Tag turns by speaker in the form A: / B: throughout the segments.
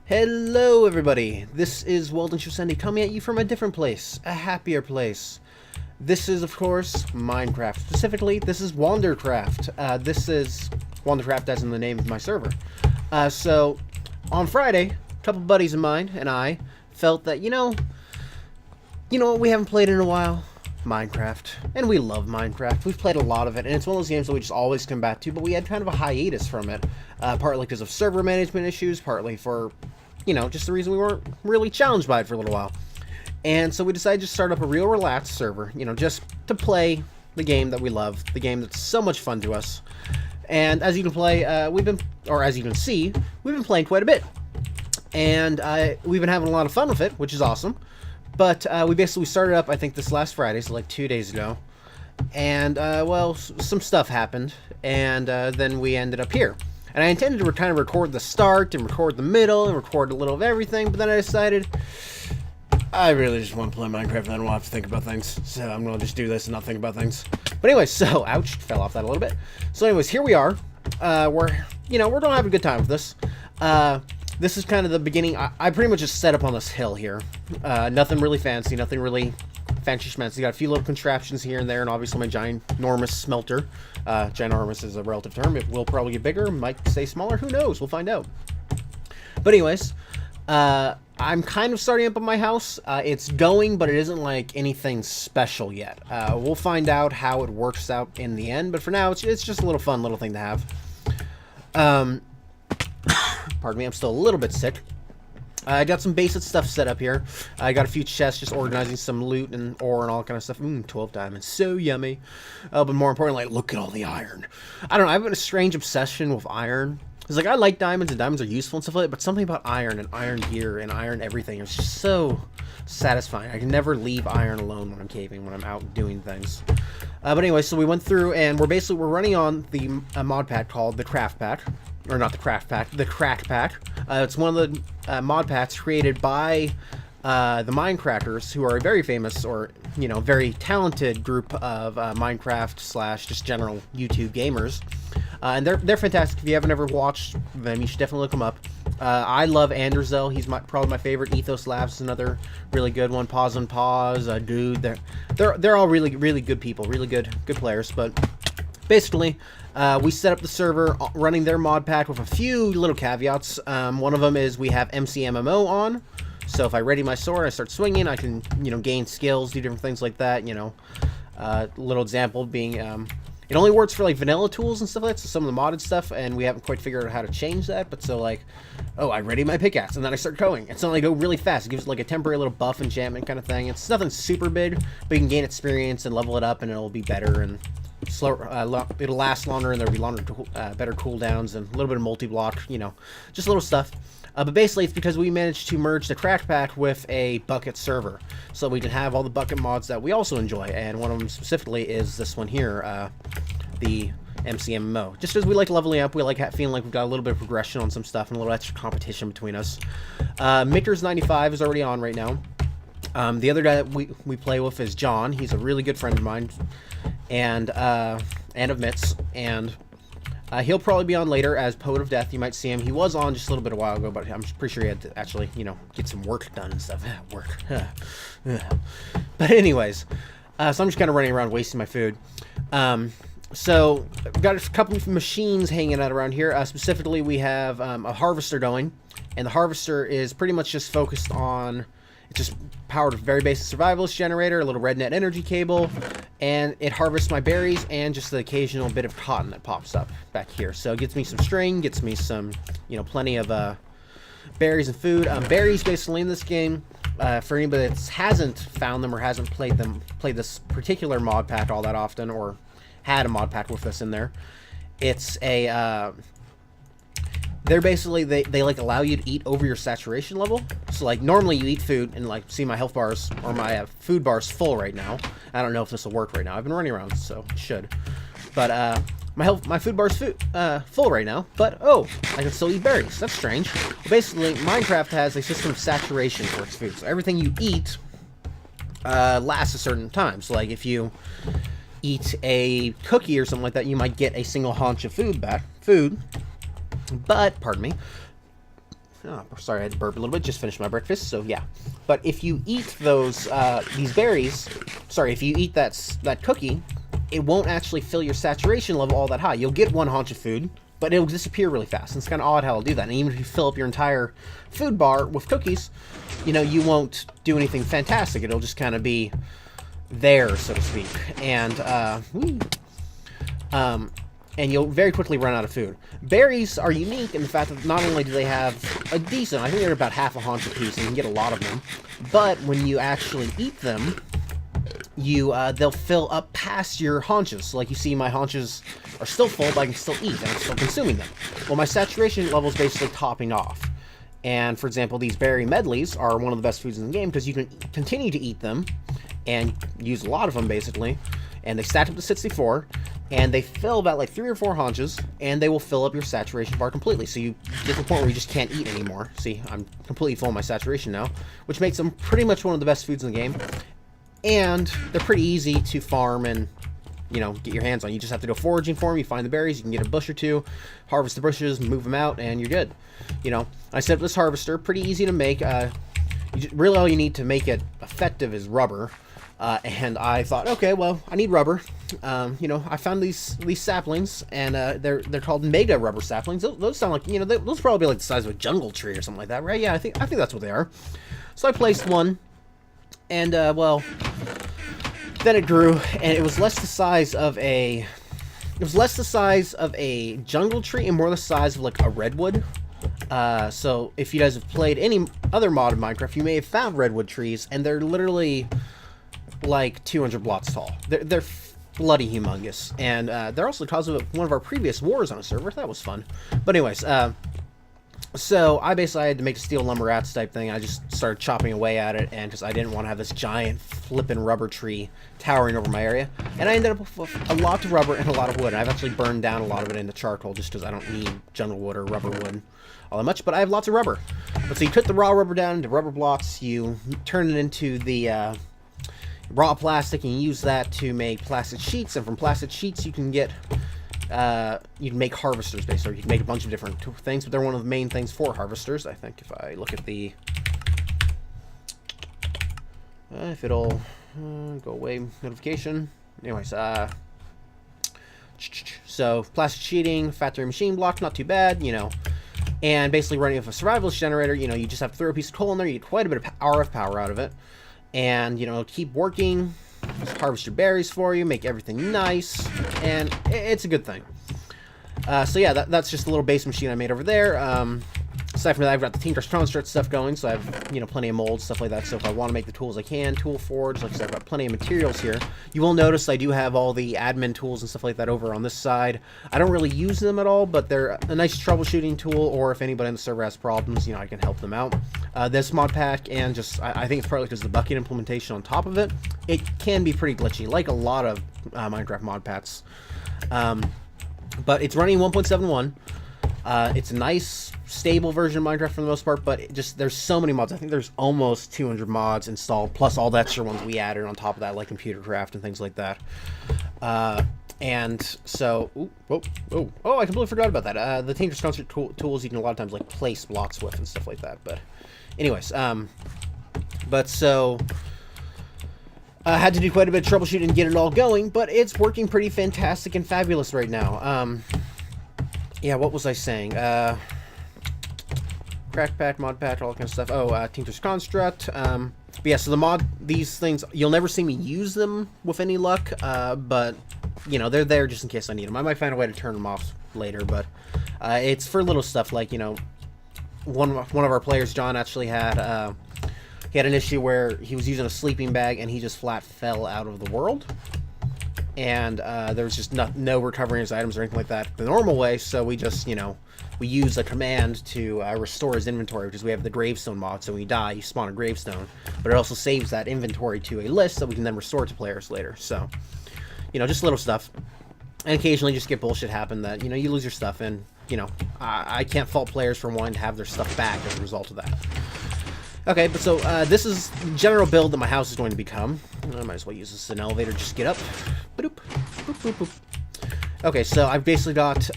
A: Hello everybody, this is Sho'cendi coming at you from a different place, a happier place. This is of course Minecraft, specifically this is Wandercraft. This is Wandercraft as in the name of my server. So on Friday, a couple buddies of mine and I felt that, you know what we haven't played in a while? Minecraft. And we love Minecraft. We've played a lot of it, and it's one of those games that we just always come back to, but we had kind of a hiatus from it. Partly because of server management issues, partly for, just the reason we weren't really challenged by it for a little while. And so we decided to start up a real relaxed server, just to play the game that we love, the game that's so much fun to us. And as you can play, as you can see, we've been playing quite a bit. And we've been having a lot of fun with it, which is awesome. But we started up, I think, this last Friday, so like 2 days ago. And, well, some stuff happened, and then we ended up here. And I intended to kind of record the start, and record the middle, and record a little of everything, but then I decided I really just want to play Minecraft, and I don't have to think about things. So I'm going to just do this and not think about things. But anyway, so, ouch, fell off that a little bit. So anyways, here we are. We're going to have a good time with this. This is kind of the beginning. I pretty much just set up on this hill here. Nothing really fancy, nothing really fancy schmancy. Got a few little contraptions here and there, and obviously my ginormous smelter. Ginormous is a relative term. It will probably get bigger, might stay smaller, who knows? We'll find out. But anyways, I'm kind of starting up on my house. It's going, but it isn't like anything special yet. We'll find out how it works out in the end, but for now, it's just a little fun little thing to have. Pardon me, I'm still a little bit sick. I got some basic stuff set up here. I got a few chests, just organizing some loot and ore and all kind of stuff. 12 diamonds, so yummy. But more importantly, look at all the iron. I don't know, I have a strange obsession with iron. It's like, I like diamonds, and diamonds are useful and stuff like that, but something about iron and iron gear and iron everything is just so satisfying. I can never leave iron alone when I'm caving, when I'm out doing things. But anyway, so we went through, and we're running on the mod pack called the Craft Pack. Or not the Craft Pack, the Crack Pack. It's one of the mod packs created by the Minecrafters, who are a very famous, or, very talented group of Minecraft / just general YouTube gamers. And they're fantastic. If you haven't ever watched them, you should definitely look them up. I love Anderzel. He's probably my favorite. Ethos Labs is another really good one. Pause and Pause, Dude. They're all really, really good people. Really good players. But basically, we set up the server running their mod pack with a few little caveats. One of them is we have MCMMO on. So if I ready my sword, I start swinging, I can, gain skills, do different things like that, little example being, it only works for, like, vanilla tools and stuff like that, so some of the modded stuff, and we haven't quite figured out how to change that, but so, like, oh, I ready my pickaxe, and then I start going. It's not like I go really fast. It gives, like, a temporary little buff enchantment kind of thing. It's nothing super big, but you can gain experience and level it up, and it'll be better, and slower, it'll last longer, and there'll be better cooldowns, and a little bit of multi-block, just little stuff. But basically, it's because we managed to merge the Crack Pack with a bucket server, so we can have all the bucket mods that we also enjoy, and one of them specifically is this one here, the MCMMO. Just as we like leveling up, we like feeling like we've got a little bit of progression on some stuff and a little extra competition between us. Mickers95 is already on right now. The other guy that we play with is John. He's a really good friend of mine, and of Mitts, and he'll probably be on later as Poet of Death. You might see him. He was on just a little bit a while ago, but I'm pretty sure he had to actually, get some work done and stuff. Work. But anyways, so I'm just kind of running around wasting my food. So I've got a couple of machines hanging out around here. Specifically, we have a harvester going, and the harvester is pretty much just focused on, it's just powered with a very basic survivalist generator, a little red net energy cable, and it harvests my berries and just the occasional bit of cotton that pops up back here. So it gets me some string, gets me some, plenty of berries and food. Berries basically in this game, for anybody that hasn't found them or hasn't played this particular mod pack all that often, or had a mod pack with this in there, it's a they're basically, they like allow you to eat over your saturation level. So like normally you eat food and like see my health bars or my food bars full right now. I don't know if this will work right now. I've been running around, so it should. But my food bar's full right now. But oh, I can still eat berries. That's strange. Basically, Minecraft has a system of saturation for its food. So everything you eat lasts a certain time. So like if you eat a cookie or something like that, you might get a single haunch of food back. But, pardon me, Oh, sorry, I had to burp a little bit. Just finished my breakfast, so yeah. But if you eat those these berries, sorry, if you eat that cookie, it won't actually fill your saturation level all that high. You'll get one haunch of food, but it'll disappear really fast. And it's kind of odd how it'll do that. And even if you fill up your entire food bar with cookies, you know, you won't do anything fantastic. It'll just kind of be there, so to speak. And you'll very quickly run out of food. Berries are unique in the fact that not only do they have a decent, I think they're about half a haunch a piece, and you can get a lot of them, but when you actually eat them, they'll fill up past your haunches. So like you see, my haunches are still full, but I can still eat, and I'm still consuming them. Well, my saturation level is basically topping off. And for example, these berry medleys are one of the best foods in the game because you can continue to eat them and use a lot of them basically, and they stack up to 64, and they fill about like 3 or 4 haunches, and they will fill up your saturation bar completely. So you get to the point where you just can't eat anymore. See, I'm completely full of my saturation now, which makes them pretty much one of the best foods in the game. And they're pretty easy to farm and, you know, get your hands on. You just have to go foraging for them. You find the berries, you can get a bush or two, harvest the bushes, move them out, and you're good. You know, I set up this harvester, pretty easy to make. Really all you need to make it effective is rubber. And I thought, okay, well, I need rubber. You know, I found these saplings, and they're called mega rubber saplings. Those sound like, you know, those probably like the size of a jungle tree or something like that, right? Yeah, I think that's what they are. So I placed one, and well, then it grew, and it was less the size of a jungle tree and more the size of like a redwood. So if you guys have played any other mod of Minecraft, you may have found redwood trees, and they're literally like 200 blocks tall. They're bloody humongous, and they're also the cause of one of our previous wars on a server. That was fun. But anyways, so I basically had to make a steel lumber rats type thing. I just started chopping away at it, and because I didn't want to have this giant flippin' rubber tree towering over my area, and I ended up with a lot of rubber and a lot of wood. And I've actually burned down a lot of it into charcoal just because I don't need jungle wood or rubber wood all that much, but I have lots of rubber. But so you cut the raw rubber down into rubber blocks, you turn it into the raw plastic, and you use that to make plastic sheets, and from plastic sheets you can get you can make harvesters basically. You can make a bunch of different things, but they're one of the main things for harvesters. I think if I look at the if it'll go away notification. Anyways, so plastic sheeting, factory machine block, not too bad, you know. And basically running with a survivalist generator, you know, you just have to throw a piece of coal in there, you get quite a bit of RF power out of it. And, you know, keep working, just harvest your berries for you, make everything nice, and it's a good thing. So yeah, that's just a little base machine I made over there. Aside from that, I've got the Tinker's Construct stuff going, so I have, you know, plenty of molds, stuff like that. So if I want to make the tools I can, tool forge, like I said, I've got plenty of materials here. You will notice I do have all the admin tools and stuff like that over on this side. I don't really use them at all, but they're a nice troubleshooting tool, or if anybody in the server has problems, you know, I can help them out. This mod pack, and just, I think it's probably because the bucket implementation on top of it, it can be pretty glitchy, like a lot of Minecraft mod packs. But it's running 1.71. It's a nice, stable version of Minecraft for the most part, but there's so many mods. I think there's almost 200 mods installed, plus all the extra ones we added on top of that, like computer craft and things like that. And so, I completely forgot about that. The Tinker's Construct tools you can a lot of times like place blocks with and stuff like that. But anyways, but so I had to do quite a bit of troubleshooting and get it all going, but it's working pretty fantastic and fabulous right now. Yeah, what was I saying? Crack pack, mod pack, all that kind of stuff. Oh, Tinker's Construct. But yeah, so these things, you'll never see me use them with any luck, but, you know, they're there just in case I need them. I might find a way to turn them off later, but it's for little stuff like, you know, one of our players, John, actually had, he had an issue where he was using a sleeping bag and he just flat fell out of the world. And there was just no recovering his items or anything like that the normal way, so we just, you know, we use a command to restore his inventory, because we have the gravestone mod, so when you die, you spawn a gravestone, but it also saves that inventory to a list that we can then restore to players later. So, you know, just little stuff. And occasionally just get bullshit happen that, you know, you lose your stuff, and, you know, I can't fault players for wanting to have their stuff back as a result of that. Okay, but so this is the general build that my house is going to become. I might as well use this as an elevator, just get up. Boop, boop, boop, boop. Okay, so I've basically got,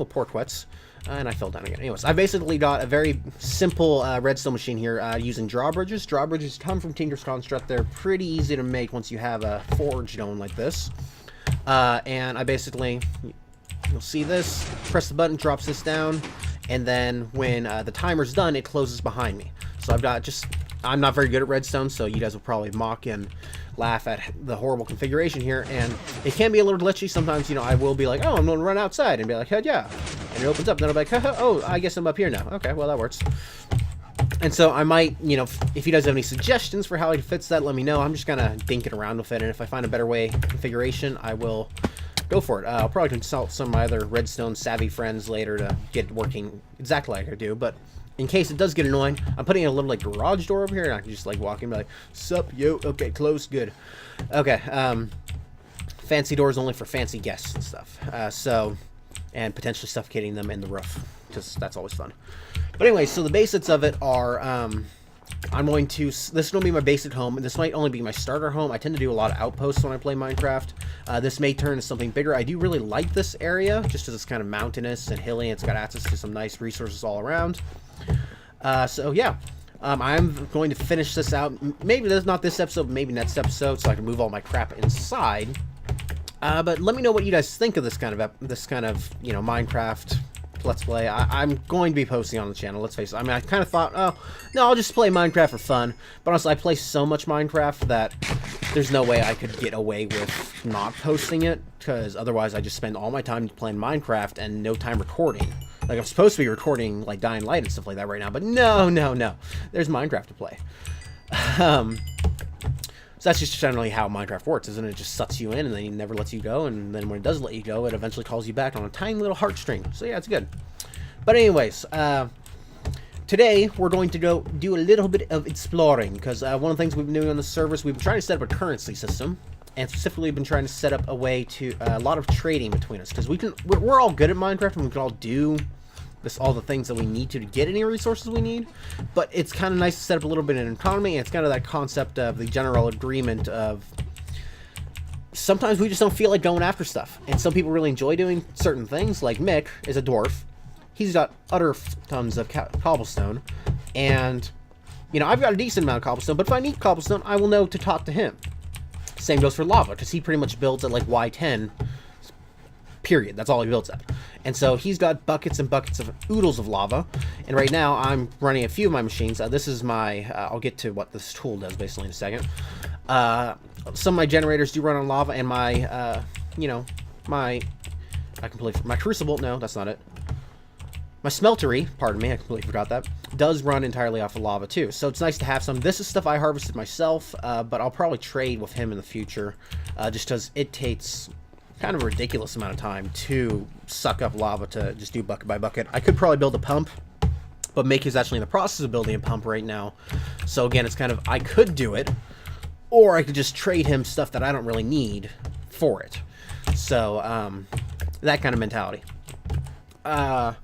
A: pork wets. And I fell down again. Anyways, I basically got a very simple redstone machine here using drawbridges. Drawbridges come from Tinker's Construct. They're pretty easy to make once you have a forged one like this. And I basically, you'll see this, press the button, drops this down, and then when the timer's done, it closes behind me. So I've got I'm not very good at redstone, so you guys will probably mock and laugh at the horrible configuration here, and it can be a little glitchy. Sometimes, I will be like, oh, I'm going to run outside, and be like, heck yeah, and it opens up, and then I'll be like, oh, I guess I'm up here now. Okay, well, that works. And so I might, if you guys have any suggestions for how it fits that, let me know. I'm just going to dink it around with it, and if I find a better configuration, I will go for it. I'll probably consult some of my other redstone savvy friends later to get it working exactly like I do, but in case it does get annoying, I'm putting in a little garage door over here, and I can just walk in and be like, sup, yo, okay, closed, good. Okay, fancy doors only for fancy guests and stuff. And potentially suffocating them in the roof, because that's always fun. But anyway, so the basics of it are, this is going to be my basic home, and this might only be my starter home. I tend to do a lot of outposts when I play Minecraft. This may turn into something bigger. I do really like this area, just because it's kind of mountainous and hilly, and it's got access to some nice resources all around. So yeah, I'm going to finish this out. Maybe not this episode, but maybe next episode, so I can move all my crap inside. But let me know what you guys think of this kind of Minecraft Let's Play. I'm going to be posting on the channel, let's face it. I mean, I kind of thought, oh, no, I'll just play Minecraft for fun. But honestly, I play so much Minecraft that there's no way I could get away with not posting it, because otherwise I just spend all my time playing Minecraft and no time recording. Like, I'm supposed to be recording, Dying Light and stuff like that right now, but no. There's Minecraft to play. So that's just generally how Minecraft works, isn't it? It just sucks you in, and then it never lets you go, and then when it does let you go, it eventually calls you back on a tiny little heartstring. So yeah, it's good. But anyways, today we're going to go do a little bit of exploring, because one of the things we've been doing on the servers, we've been trying to set up a currency system, and specifically been trying to set up a way to a lot of trading between us, because we're all good at Minecraft, and we can all do all the things that we need to get any resources we need, but it's kind of nice to set up a little bit of an economy, and it's kind of that concept of the general agreement of sometimes we just don't feel like going after stuff, and some people really enjoy doing certain things. Like Mick is a dwarf. He's got utter tons of cobblestone, and I've got a decent amount of cobblestone, but if I need cobblestone, I will know to talk to him. Same goes for lava, because he pretty much builds at Y10, period. That's all he builds at. And so he's got buckets and buckets of oodles of lava, and right now I'm running a few of my machines. This is my, I'll get to what this tool does basically in a second. Some of my generators do run on lava, and my, my crucible, no, that's not it. My smeltery, pardon me, I completely forgot that, does run entirely off of lava too. So it's nice to have some. This is stuff I harvested myself, but I'll probably trade with him in the future, just because it takes kind of a ridiculous amount of time to suck up lava to just do bucket by bucket. I could probably build a pump, but Mick is actually in the process of building a pump right now. So again, it's kind of, I could do it, or I could just trade him stuff that I don't really need for it. So, that kind of mentality. But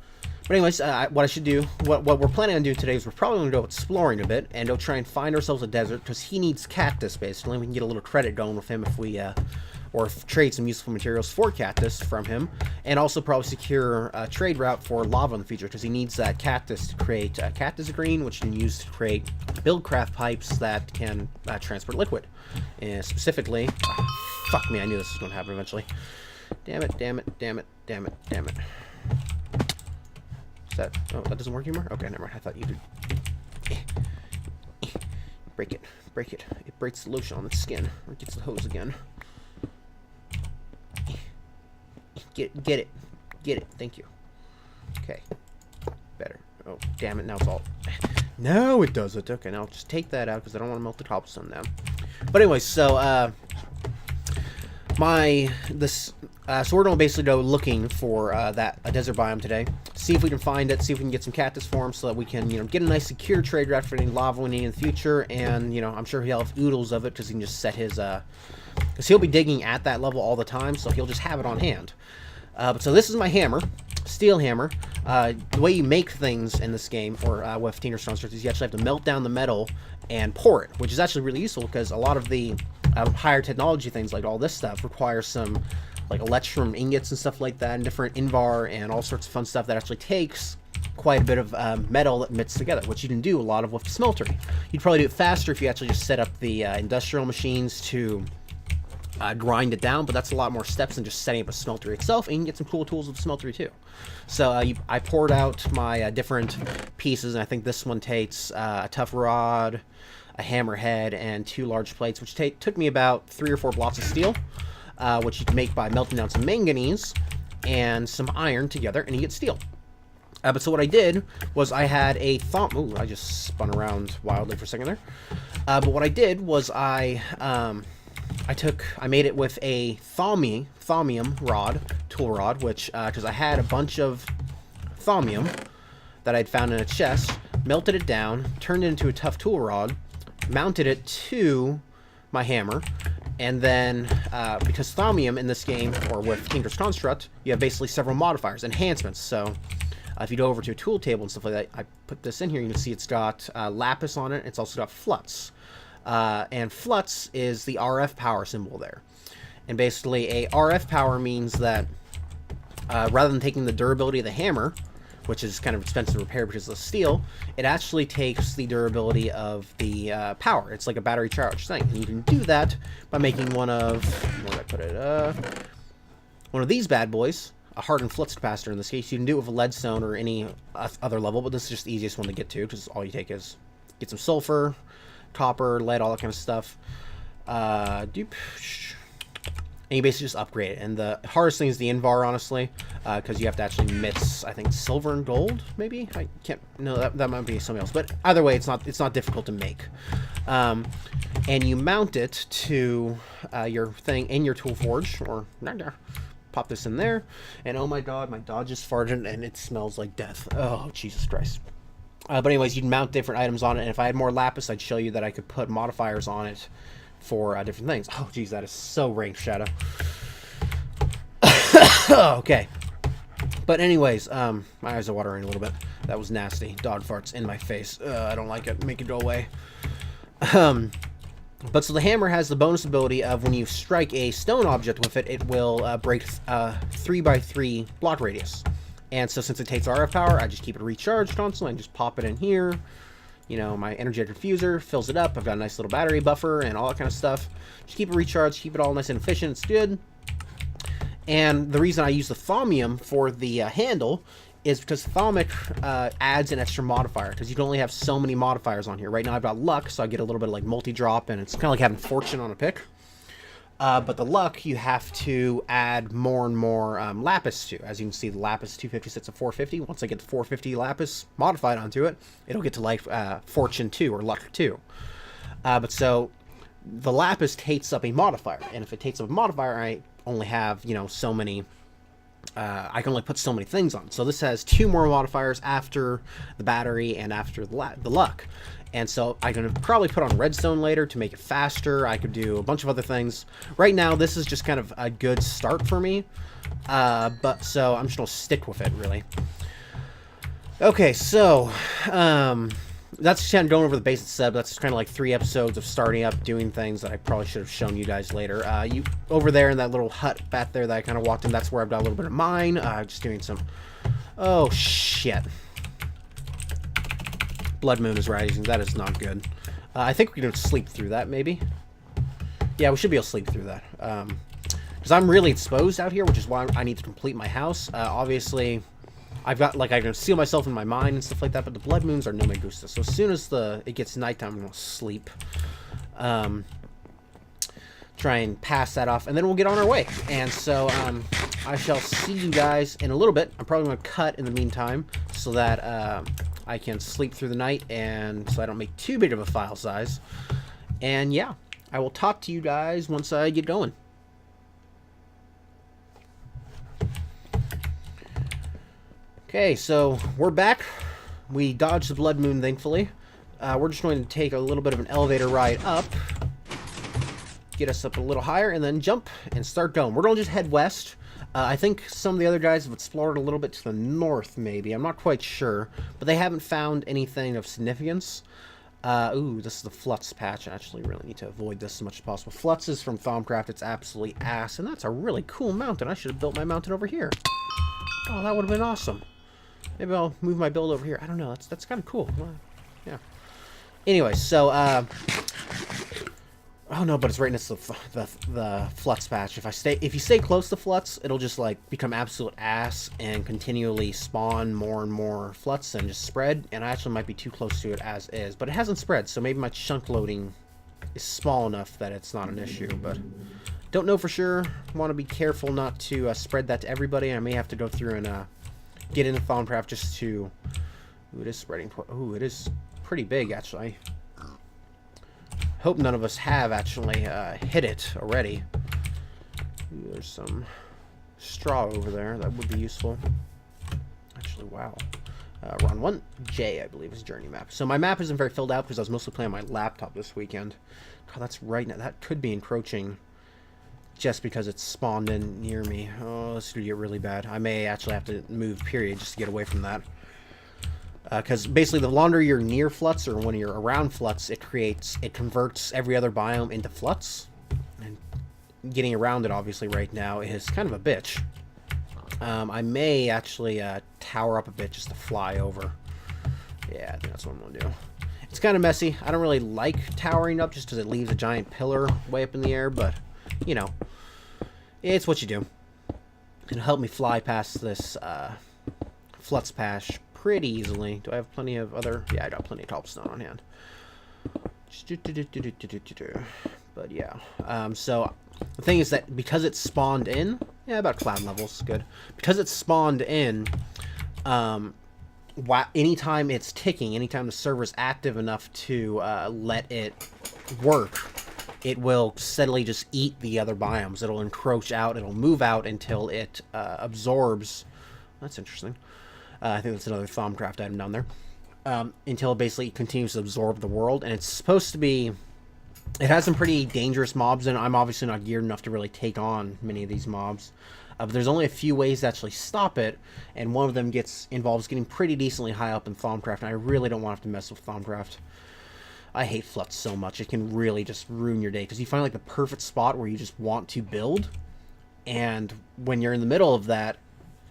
A: anyways, what I should do, what we're planning on doing today is we're probably going to go exploring a bit, and go try and find ourselves a desert, because he needs cactus, basically. We can get a little credit going with him if we, or trade some useful materials for cactus from him, and also probably secure a trade route for lava in the future, because he needs that cactus to create cactus green, which you can use to create buildcraft pipes that can transport liquid. And specifically, fuck me, I knew this was going to happen eventually. Damn it. Is that, oh, that doesn't work anymore? Okay, never mind, I thought you did. Break it. It breaks the lotion on its skin, or it gets the hose again. Get it. Thank you. Okay. Better. Oh, damn it. Now it's all... No, it doesn't. Okay, now I'll just take that out, because I don't want to melt the cobblestone down. But anyway, so, so we're going to basically go looking for, a desert biome today. See if we can find it, see if we can get some cactus for him, so that we can, get a nice secure trade route for any lava we need in the future. And, I'm sure he'll have oodles of it, because he can just set his, because he'll be digging at that level all the time, so he'll just have it on hand. So this is my hammer, steel hammer. The way you make things in this game, or with Tinker's Construct, is you actually have to melt down the metal and pour it, which is actually really useful, because a lot of the higher technology things, like all this stuff, require some like electrum ingots and stuff like that, and different invar and all sorts of fun stuff that actually takes quite a bit of metal that mixed together, which you can do a lot of with smeltery. You'd probably do it faster if you actually just set up the industrial machines to grind it down, but that's a lot more steps than just setting up a smeltery itself, and you can get some cool tools with the smeltery too. So I poured out my different pieces, and I think this one takes a tough rod, a hammerhead, and 2 large plates, which took me about 3 or 4 blocks of steel, which you can make by melting down some manganese and some iron together, and you get steel. But so what I did was I had a ooh, I just spun around wildly for a second there. But what I did was I made it with a thaumium rod, tool rod, which, because I had a bunch of thaumium that I'd found in a chest, melted it down, turned it into a tough tool rod, mounted it to my hammer, and then, because thaumium in this game, or with Kingdom's Construct, you have basically several modifiers, enhancements, so if you go over to a tool table and stuff like that, I put this in here, you can see it's got lapis on it, it's also got flux. And flux is the RF power symbol there. And basically a RF power means that rather than taking the durability of the hammer, which is kind of expensive to repair because of the steel, it actually takes the durability of the power. It's like a battery charge thing. And you can do that by making one of, where did I put it? One of these bad boys, a hardened flux capacitor in this case. You can do it with a leadstone or any other level, but this is just the easiest one to get to because all you take is get some sulfur, copper, lead, all that kind of stuff. And you basically just upgrade it. And the hardest thing is the invar, honestly, because you have to actually mix, I think, silver and gold, maybe? I can't, no, that might be something else. But either way, it's not difficult to make. And you mount it to your thing in your tool forge, or pop this in there. And oh my god, my dog just farted and it smells like death. Oh, Jesus Christ. But anyways, you'd mount different items on it, and if I had more lapis, I'd show you that I could put modifiers on it for different things. Oh, geez, that is so rank shadow. Okay. But anyways, my eyes are watering a little bit. That was nasty. Dog farts in my face. I don't like it. Make it go away. But so the hammer has the bonus ability of when you strike a stone object with it, it will break 3x3 block radius. And so since it takes RF power, I just keep it recharged constantly and just pop it in here. You know, my energetic diffuser fills it up. I've got a nice little battery buffer and all that kind of stuff. Just keep it recharged, keep it all nice and efficient. It's good. And the reason I use the thaumium for the handle is because thaumic adds an extra modifier, because you can only have so many modifiers on here. Right now I've got luck, so I get a little bit of like multi-drop, and it's kind of like having fortune on a pick. But the luck, you have to add more and more lapis to. As you can see, the lapis 256 to 450. Once I get the 450 lapis modified onto it, it'll get to like fortune 2 or luck 2. But so the lapis takes up a modifier, and if it takes up a modifier, I only have, you know, so many. I can only put so many things on. So this has 2 more modifiers after the battery and after the luck. And so I can probably put on redstone later to make it faster. I could do a bunch of other things. Right now, this is just kind of a good start for me. But so I'm just going to stick with it, really. Okay, so that's kind of going over the basic setup. That's kind of like 3 episodes of starting up, doing things that I probably should have shown you guys later. You over there in that little hut back there that I kind of walked in, that's where I've got a little bit of mine. Just doing some... Oh, shit. Blood moon is rising. That is not good. I think we can sleep through that, maybe. Yeah, we should be able to sleep through that. Because I'm really exposed out here, which is why I need to complete my house. Obviously, I've got, like, I can seal myself in my mind and stuff like that, but the blood moons are no me gusta. So as soon as it gets nighttime, I'm going to sleep. Try and pass that off, and then we'll get on our way. And so, I shall see you guys in a little bit. I'm probably going to cut in the meantime, so that, I can sleep through the night, and so I don't make too big of a file size. And yeah, I will talk to you guys once I get going. Okay, so we're back. We dodged the blood moon, thankfully. We're just going to take a little bit of an elevator ride up, get us up a little higher, and then jump and start going. We're going to just head west. I think some of the other guys have explored a little bit to the north, maybe. I'm not quite sure, but they haven't found anything of significance. Ooh, this is the Flutz patch. I actually really need to avoid this as much as possible. Flutz is from Thaumcraft. It's absolutely ass, and that's a really cool mountain. I should have built my mountain over here. Oh, that would have been awesome. Maybe I'll move my build over here. I don't know. That's kind of cool. Yeah. Anyway, so, oh no, but it's right next to the Flutz patch. If you stay close to Flutz, it'll just like become absolute ass and continually spawn more and more Flutz and just spread. And I actually might be too close to it as is, but it hasn't spread, so maybe my chunk loading is small enough that it's not an issue. But don't know for sure. Want to be careful not to spread that to everybody. I may have to go through and get into Thaumcraft just to. Ooh, it is spreading. Ooh, it is pretty big actually. Hope none of us have actually hit it already. Ooh, there's some straw over there. That would be useful. Actually, wow. We're on 1J, I believe, is journey map. So my map isn't very filled out because I was mostly playing on my laptop this weekend. God, that's right now. That could be encroaching just because it's spawned in near me. Oh, this could get really bad. I may actually have to move, period, just to get away from that. Because basically the longer you're near Flutz, or when you're around Flutz, it converts every other biome into Flutz. And getting around it, obviously, right now is kind of a bitch. I may actually tower up a bit just to fly over. Yeah, I think that's what I'm going to do. It's kind of messy. I don't really like towering up just because it leaves a giant pillar way up in the air, but, you know, it's what you do. It'll help me fly past this Flutz patch pretty easily. Do I have plenty of other? Yeah, I got plenty of cobblestone on hand. But yeah, so the thing is that because it's spawned in, yeah, about cloud levels, good. Because it's spawned in, anytime it's ticking, anytime the server's active enough to let it work, it will steadily just eat the other biomes. It'll encroach out, it'll move out until it absorbs. That's interesting. I think that's another Thaumcraft item down there. Until it basically continues to absorb the world. And it's supposed to be... It has some pretty dangerous mobs, and I'm obviously not geared enough to really take on many of these mobs. But there's only a few ways to actually stop it, and one of them involves getting pretty decently high up in Thaumcraft, and I really don't want to have to mess with Thaumcraft. I hate Flutz so much. It can really just ruin your day, because you find like the perfect spot where you just want to build, and when you're in the middle of that,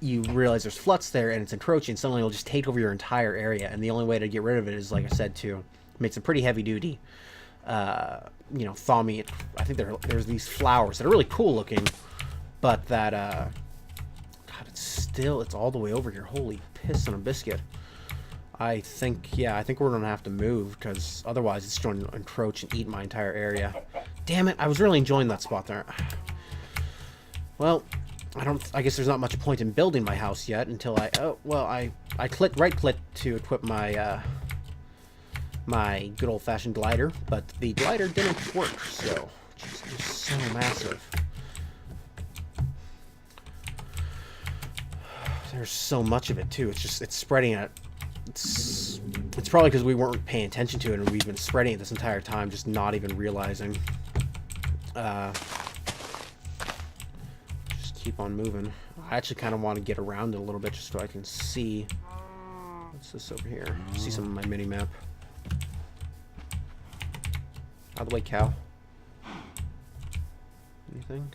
A: you realize there's Flutz there and it's encroaching. Suddenly it'll just take over your entire area, and the only way to get rid of it is, like I said, to make some pretty heavy duty, you know, thawing it. I think there's these flowers that are really cool looking, but that God, it's all the way over here. Holy piss on a biscuit. I think we're gonna have to move, because otherwise it's going to encroach and eat my entire area. Damn it, I was really enjoying that spot there. Well, I guess there's not much point in building my house yet until I right-clicked to equip my my good old-fashioned glider, but the glider didn't work, so jeez, it's so massive. There's so much of it too. It's spreading out. It's probably because we weren't paying attention to it, and we've been spreading it this entire time, just not even realizing. Keep on moving. I actually kind of want to get around it a little bit just so I can see. What's this over here? See some of my mini map. Out of the way, cow. Anything?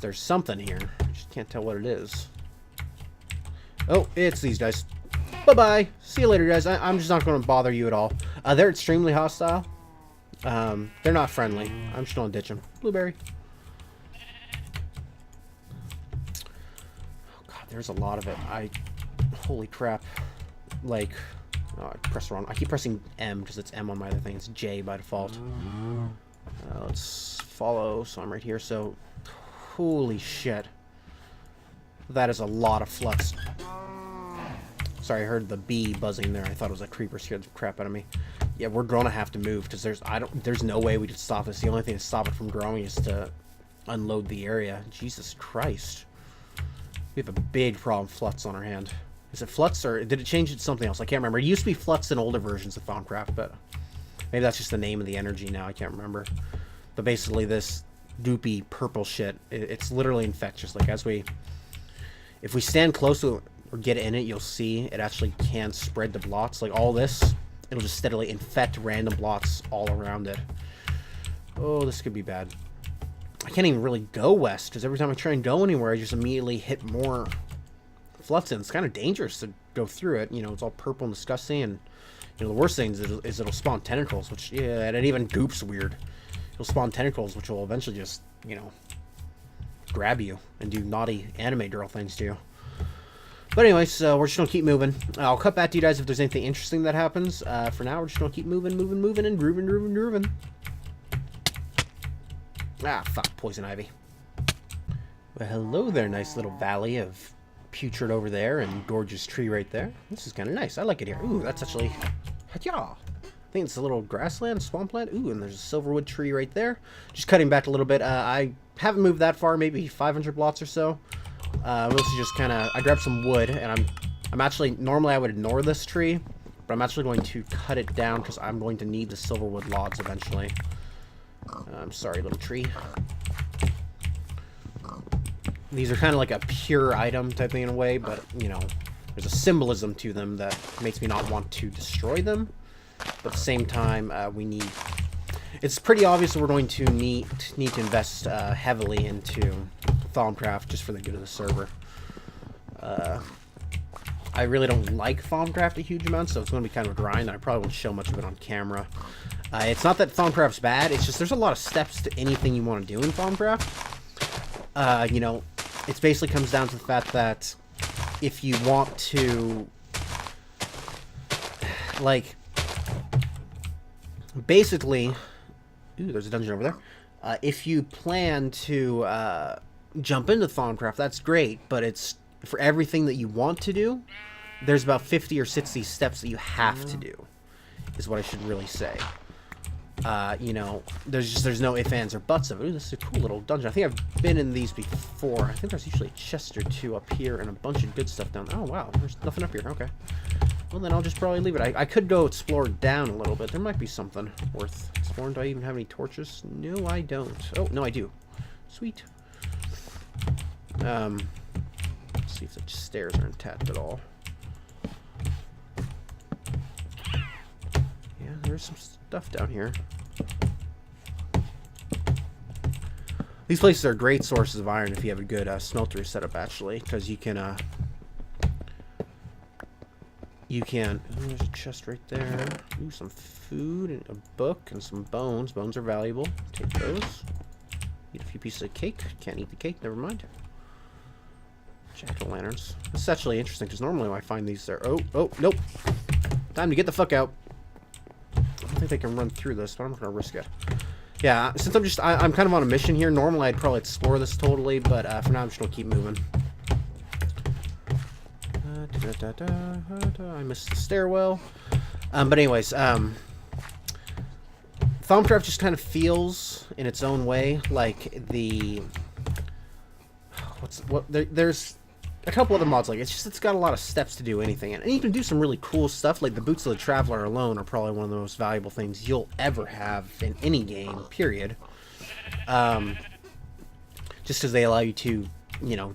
A: There's something here. I just can't tell what it is. Oh, it's these guys. Bye-bye. See you later, guys. I'm just not going to bother you at all. They're extremely hostile. They're not friendly. I'm just going to ditch them. Blueberry. There's a lot of it. Holy crap. Like, oh, I pressed wrong. I keep pressing M because it's M on my other thing. It's J by default. Let's follow. So I'm right here. So, holy shit. That is a lot of Flutz. Sorry, I heard the bee buzzing there. I thought it was a creeper. Scared the crap out of me. Yeah, we're gonna have to move because there's no way we could stop this. The only thing to stop it from growing is to unload the area. Jesus Christ. We have a big problem Flutz on our hand. Is it Flutz, or did it change it to something else? I can't remember. It used to be Flutz in older versions of Wandercraft, but maybe that's just the name of the energy now. I can't remember. But basically this goopy purple shit, it's literally infectious. Like if we stand close to it or get in it, you'll see it actually can spread to blots. Like all this it'll just steadily infect random blocks all around it. Oh, this could be bad. I can't even really go west, because every time I try and go anywhere, I just immediately hit more Floodstone. It's kind of dangerous to go through it. You know, it's all purple and disgusting, and, you know, the worst thing is it'll spawn tentacles, which, yeah, and even Goop's weird. It'll spawn tentacles, which will eventually just, you know, grab you and do naughty anime girl things to you. But anyway, so we're just going to keep moving. I'll cut back to you guys if there's anything interesting that happens. For now, we're just going to keep moving, and grooving. Ah, fuck, poison ivy. Well, hello there, nice little valley of putrid over there and gorgeous tree right there. This is kind of nice. I like it here. Ooh, that's actually... I think it's a little grassland, swampland. Ooh, and there's a silverwood tree right there. Just cutting back a little bit. I haven't moved that far, maybe 500 blocks or so. Mostly just kind of... I grabbed some wood, and I'm actually... Normally I would ignore this tree, but I'm actually going to cut it down because I'm going to need the silverwood logs eventually. I'm sorry, little tree. These are kind of like a pure item type thing in a way, but, you know, there's a symbolism to them that makes me not want to destroy them. But at the same time, we need... It's pretty obvious that we're going to need to invest heavily into Wandercraft just for the good of the server. I really don't like Wandercraft a huge amount, so it's going to be kind of a grind, and I probably won't show much of it on camera. It's not that Wandercraft's bad, it's just there's a lot of steps to anything you want to do in Wandercraft. You know, it basically comes down to the fact that if you want to, like, basically, ooh, there's a dungeon over there. If you plan to jump into Wandercraft, that's great, but it's for everything that you want to do, there's about 50 or 60 steps that you have to do, is what I should really say. You know, there's no ifs, ands, or buts of it. Ooh, this is a cool little dungeon. I think I've been in these before. I think there's usually a chest or two up here and a bunch of good stuff down there. Oh, wow. There's nothing up here. Okay. Well, then I'll just probably leave it. I could go explore down a little bit. There might be something worth exploring. Do I even have any torches? No, I don't. Oh, no, I do. Sweet. Let's see if the stairs are intact at all. Yeah, there's some stuff down here. These places are great sources of iron if you have a good smeltery setup, actually, because you can ooh, there's a chest right there. Ooh, some food and a book and some bones. Bones are valuable. Take those. Eat a few pieces of cake. Can't eat the cake. Never mind. Jack-o'-lanterns. This is actually interesting because normally when I find these, they're... Oh, nope. Time to get the fuck out. I don't think they can run through this, but I'm not gonna risk it. Yeah, since I'm kind of on a mission here. Normally I'd probably explore this totally, but for now I'm just gonna keep moving. I missed the stairwell. But anyways, Wandercraft just kind of feels in its own way like the... There's a couple other mods like it. It's got a lot of steps to do anything, and you can do some really cool stuff. Like the Boots of the Traveler alone are probably one of the most valuable things you'll ever have in any game, period. Just because they allow you to, you know,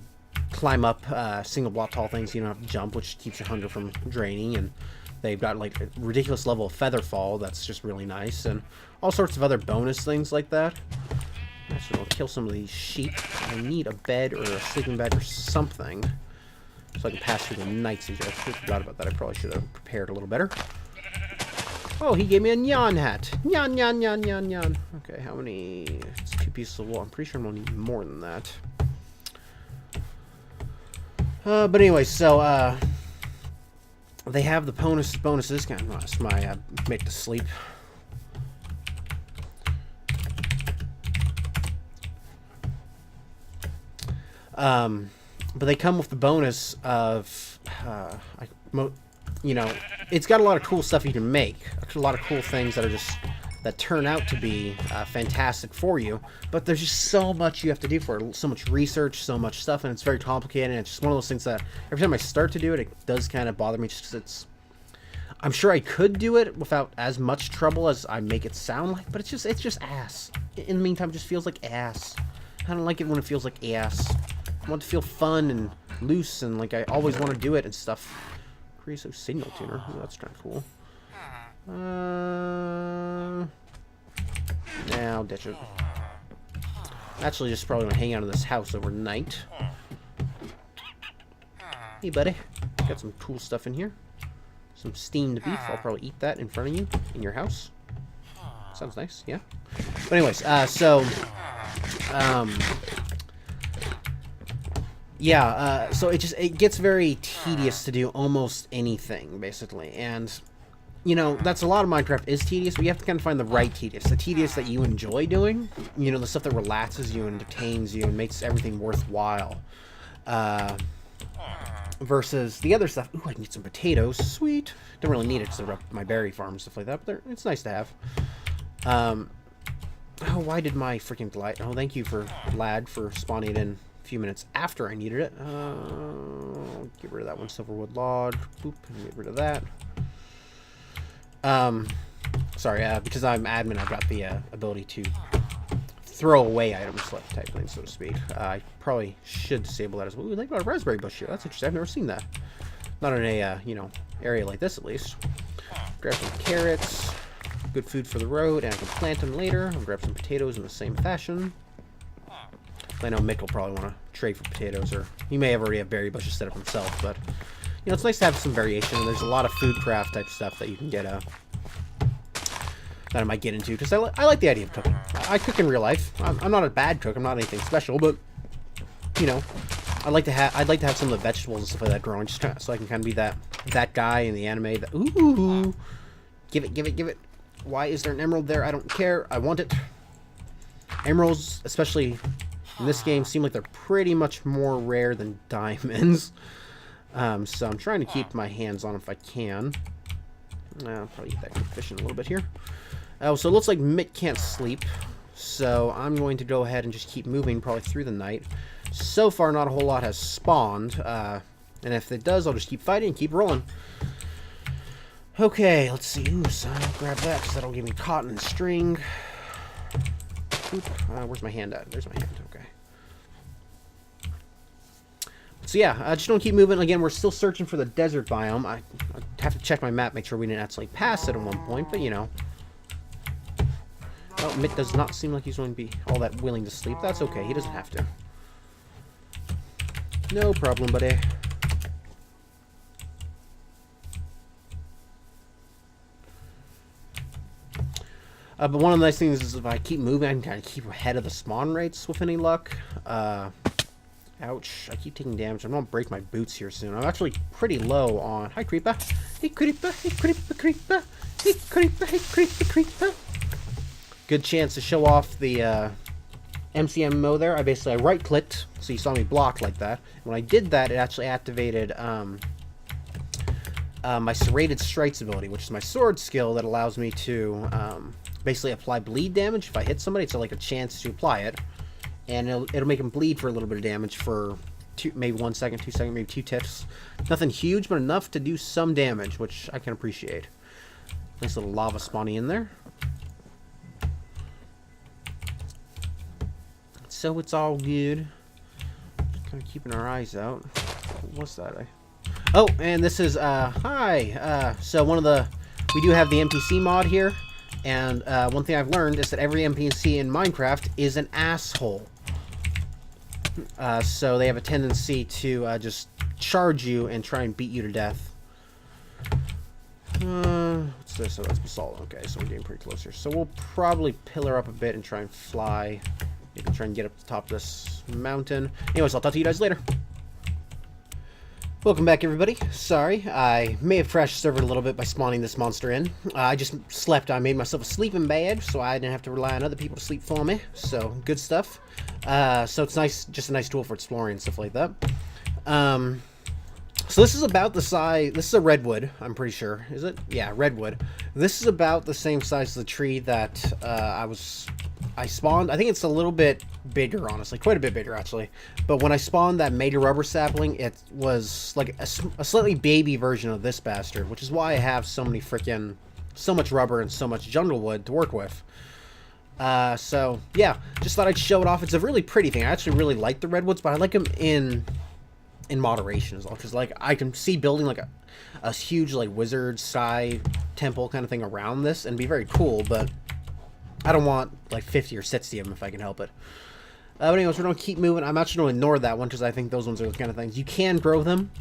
A: climb up single block tall things, you don't have to jump, which keeps your hunger from draining, and they've got like a ridiculous level of feather fall that's just really nice, and all sorts of other bonus things like that. Actually, I'll kill some of these sheep. I need a bed or a sleeping bag or something so I can pass through the night siege. I forgot about that. I probably should have prepared a little better. Oh, he gave me a nyan hat. Nyan, nyan, nyan, nyan, nyan. Okay, how many? It's 2 pieces of wool. I'm pretty sure I'm going to need more than that. But anyway, so, they have the bonuses. Kind of lost my, make to sleep. But they come with the bonus of, you know, it's got a lot of cool stuff you can make. A lot of cool things that are just, that turn out to be fantastic for you. But there's just so much you have to do for it. So much research, so much stuff, and it's very complicated. And it's just one of those things that every time I start to do it, it does kind of bother me just because it's... I'm sure I could do it without as much trouble as I make it sound like, but it's just ass. In the meantime, it just feels like ass. I don't like it when it feels like ass. I want it to feel fun and loose and like I always want to do it and stuff. Creosote signal tuner. Oh, that's kind of cool. I'll ditch it. Actually, just probably gonna hang out in this house overnight. Hey, buddy. Got some cool stuff in here. Some steamed beef. I'll probably eat that in front of you in your house. Sounds nice, yeah. But anyways, so it gets very tedious to do almost anything, basically. And, you know, that's a lot of Minecraft is tedious, but you have to kind of find the right tedious. The tedious that you enjoy doing, you know, the stuff that relaxes you, entertains you, and makes everything worthwhile. Versus the other stuff. Ooh, I can get some potatoes. Sweet. Don't really need it to rep my berry farm and stuff like that, but it's nice to have. Oh, why did my freaking delight? Oh, thank you for Lad for spawning it in a few minutes after I needed it. Get rid of that one silverwood log. Boop, and get rid of that. Sorry, because I'm admin, I've got the ability to throw away items, type thing, so to speak. I probably should disable that as well. Ooh, think about a raspberry bush here. That's interesting. I've never seen that. Not in a, you know, area like this, at least. Grab some carrots. Good food for the road, and I can plant them later. I'll grab some potatoes in the same fashion. I know Mick will probably want to trade for potatoes, or he may already have berry bushes set up himself, but, you know, it's nice to have some variation. There's a lot of food craft type stuff that you can get, that I might get into, because I like the idea of cooking. I cook in real life. I'm not a bad cook. I'm not anything special, but, you know, I'd like to have some of the vegetables and stuff like that growing, just so I can kind of be that guy in the anime. That, ooh, give it. Why is there an emerald there? I don't care. I want it. Emeralds, especially in this game, seem like they're pretty much more rare than diamonds. So I'm trying to keep my hands on them if I can. I'll probably eat that fish in a little bit here. Oh, so it looks like Mick can't sleep. So I'm going to go ahead and just keep moving probably through the night. So far, not a whole lot has spawned. And if it does, I'll just keep fighting and keep rolling. Okay, let's see. Ooh, so I'll grab that because that'll give me cotton and string. Oop, where's my hand at? There's my hand. Okay. So yeah, just don't keep moving. Again, we're still searching for the desert biome. I have to check my map, make sure we didn't actually pass it at one point, but you know. Oh, Mitt does not seem like he's going to be all that willing to sleep. That's okay. He doesn't have to. No problem, buddy. But one of the nice things is if I keep moving, I can kind of keep ahead of the spawn rates with any luck. Ouch. I keep taking damage. I'm going to break my boots here soon. I'm actually pretty low on... Hi, creeper. Hey, creeper. Hey, creeper, creeper. Hey, creeper. Hey, creeper, creeper. Good chance to show off the MCMO there. I right-clicked, so you saw me block like that. When I did that, it actually activated my Serrated Strikes ability, which is my sword skill that allows me to basically apply bleed damage. If I hit somebody, it's like a chance to apply it. And it'll make them bleed for a little bit of damage for maybe 1 second, 2 seconds, maybe 2 ticks. Nothing huge, but enough to do some damage, which I can appreciate. Nice little lava spawning in there. So it's all good. Just kind of keeping our eyes out. What's that? Oh, and this is, hi. So we do have the NPC mod here. And one thing I've learned is that every NPC in Minecraft is an asshole. So they have a tendency to just charge you and try and beat you to death. What's this? Oh, that's basalt. Okay, so we're getting pretty close here. So we'll probably pillar up a bit and try and fly. Maybe try and get up to the top of this mountain. Anyways, I'll talk to you guys later. Welcome back, everybody. Sorry, I may have crashed the server a little bit by spawning this monster in. I just slept. I made myself a sleeping bag, so I didn't have to rely on other people to sleep for me. So, good stuff. So it's nice, just a nice tool for exploring and stuff like that. So this is about the size... This is a redwood, I'm pretty sure. Is it? Yeah, redwood. This is about the same size as the tree that I spawned. I think it's a little bit bigger, honestly. Quite a bit bigger, actually. But when I spawned that mega rubber sapling, it was like a slightly baby version of this bastard, which is why I have so much rubber and so much jungle wood to work with. So, yeah, just thought I'd show it off. It's a really pretty thing. I actually really like the redwoods, but I like them in in moderation as well. Because, like, I can see building, like, a huge, like, wizard sky temple kind of thing around this and be very cool, but I don't want, like, 50 or 60 of them if I can help it. But anyways, we're going to keep moving. I'm actually going to ignore that one because I think those ones are the kind of things. You can grow them.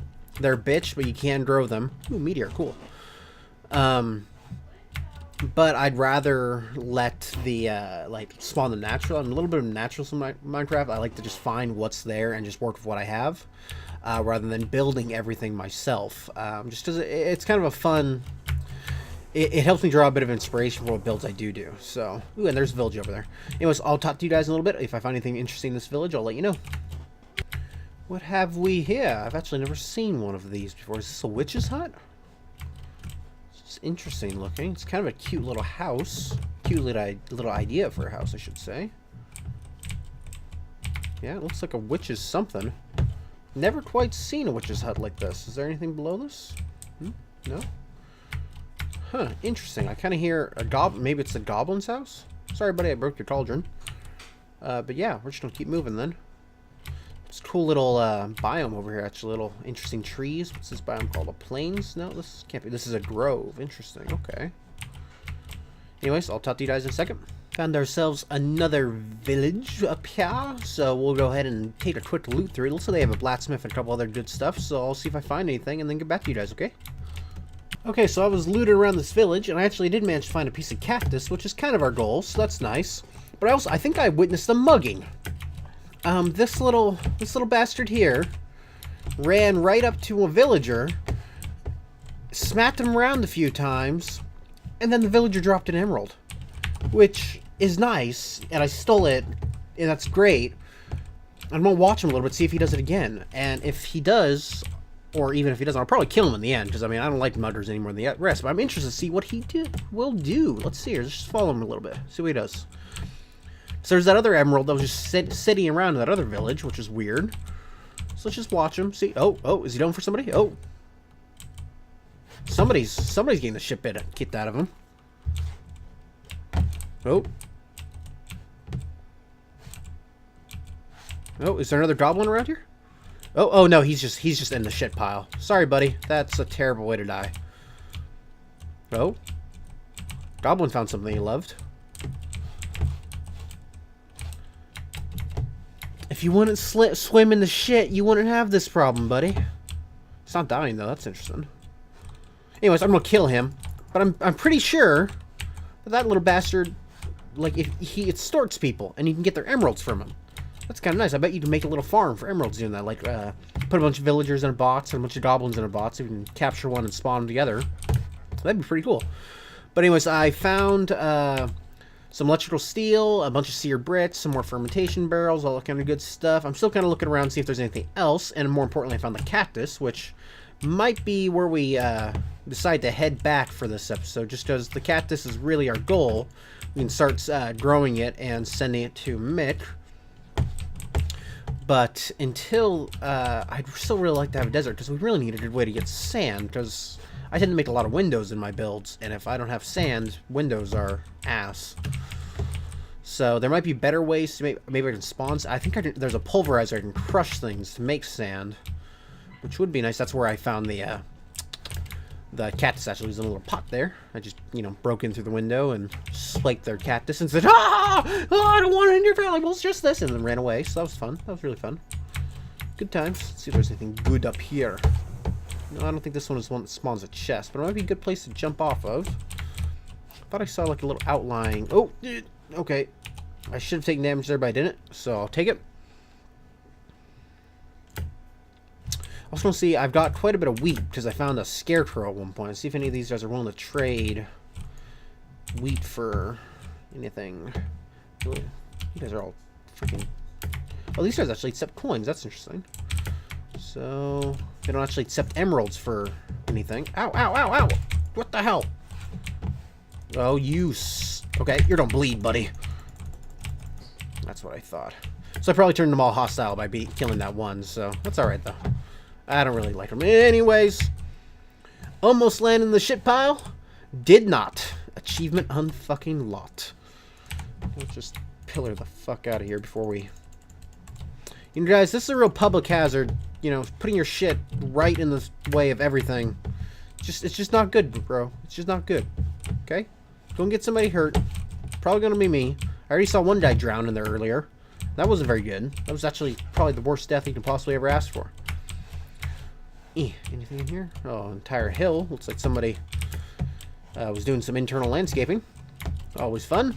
A: They're a bitch, but you can grow them. Ooh, meteor, cool. But I'd rather let the, like, spawn them natural. I'm a little bit of natural in Minecraft. I like to just find what's there and just work with what I have, rather than building everything myself. Just because it's kind of a fun... It helps me draw a bit of inspiration for what builds I do. So, ooh, and there's a village over there. Anyways, I'll talk to you guys in a little bit. If I find anything interesting in this village, I'll let you know. What have we here? I've actually never seen one of these before. Is this a witch's hut? It's interesting looking. It's kind of a cute little house. Cute little idea for a house, I should say. Yeah, it looks like a witch's something. Never quite seen a witch's hut like this. Is there anything below this? No? Huh, interesting. I kind of hear a goblin. Maybe it's the goblin's house? Sorry, buddy, I broke your cauldron. But yeah, we're just going to keep moving then. This cool little biome over here, actually. Little interesting trees. What's this biome called? A plains? No, this can't be. This is a grove. Interesting. Okay. Anyways, I'll talk to you guys in a second. Found ourselves another village up here. So we'll go ahead and take a quick loot through it. Looks like they have a blacksmith and a couple other good stuff. So I'll see if I find anything and then get back to you guys, okay? Okay, so I was looting around this village, and I actually did manage to find a piece of cactus, which is kind of our goal, so that's nice. But I think I witnessed a mugging. This little bastard here ran right up to a villager, smacked him around a few times, and then the villager dropped an emerald, which is nice, and I stole it, and that's great. I'm gonna watch him a little bit, see if he does it again, and if he does, or even if he doesn't, I'll probably kill him in the end, because, I mean, I don't like muggers any more than the rest, but I'm interested to see what he will do. Let's see here. Let's just follow him a little bit. See what he does. So there's that other emerald that was just sitting around in that other village, which is weird. So let's just watch him. See. Oh, is he going for somebody? Oh. Somebody's getting the shit kicked out of him. Oh. Oh, is there another goblin around here? Oh no, he's just in the shit pile. Sorry, buddy. That's a terrible way to die. Oh. Goblin found something he loved. If you wouldn't swim in the shit, you wouldn't have this problem, buddy. It's not dying, though. That's interesting. Anyways, I'm gonna kill him. But I'm pretty sure that little bastard, like, it extorts people, and you can get their emeralds from him. That's kind of nice. I bet you can make a little farm for emeralds doing that. Like, put a bunch of villagers in a box and a bunch of goblins in a box. So you can capture one and spawn them together. That'd be pretty cool. But anyways, I found some electrical steel, a bunch of seared bricks, some more fermentation barrels, all that kind of good stuff. I'm still kind of looking around to see if there's anything else. And more importantly, I found the cactus, which might be where we decide to head back for this episode. Just because the cactus is really our goal. We can start growing it and sending it to Mick. But until, I'd still really like to have a desert, because we really need a good way to get sand, because I tend to make a lot of windows in my builds, and if I don't have sand, windows are ass. So there might be better ways to maybe I can spawn. I think there's a pulverizer I can crush things to make sand, which would be nice. That's where I found the cactus actually was in a little pot there. I just, broke in through the window and spiked their cactus and said, I don't want it in your valuables, just this, and then ran away. So that was fun. That was really fun. Good times. Let's see if there's anything good up here. No, I don't think this one is one that spawns a chest, but it might be a good place to jump off of. I thought I saw like a little outlying. Oh, okay. I should have taken damage there, but I didn't, so I'll take it. I also want to see, I've got quite a bit of wheat, because I found a scarecrow at one point. Let's see if any of these guys are willing to trade wheat for anything. Ooh, you guys are all freaking... Oh, these guys actually accept coins. That's interesting. So, they don't actually accept emeralds for anything. Ow, ow, ow, ow! What the hell? Oh, okay, you're gonna bleed, buddy. That's what I thought. So I probably turned them all hostile by killing that one, so that's alright, though. I don't really like them. Anyways, almost landed in the shit pile. Did not. Achievement unfucking lot. Let's just pillar the fuck out of here before we... guys, this is a real public hazard. you know, putting your shit right in the way of everything. It's just not good, bro. It's just not good. Okay? Don't get somebody hurt. Probably gonna be me. I already saw one guy drown in there earlier. That wasn't very good. That was actually probably the worst death you can possibly ever ask for. Anything in here? Oh, entire hill. Looks like somebody was doing some internal landscaping. Always fun.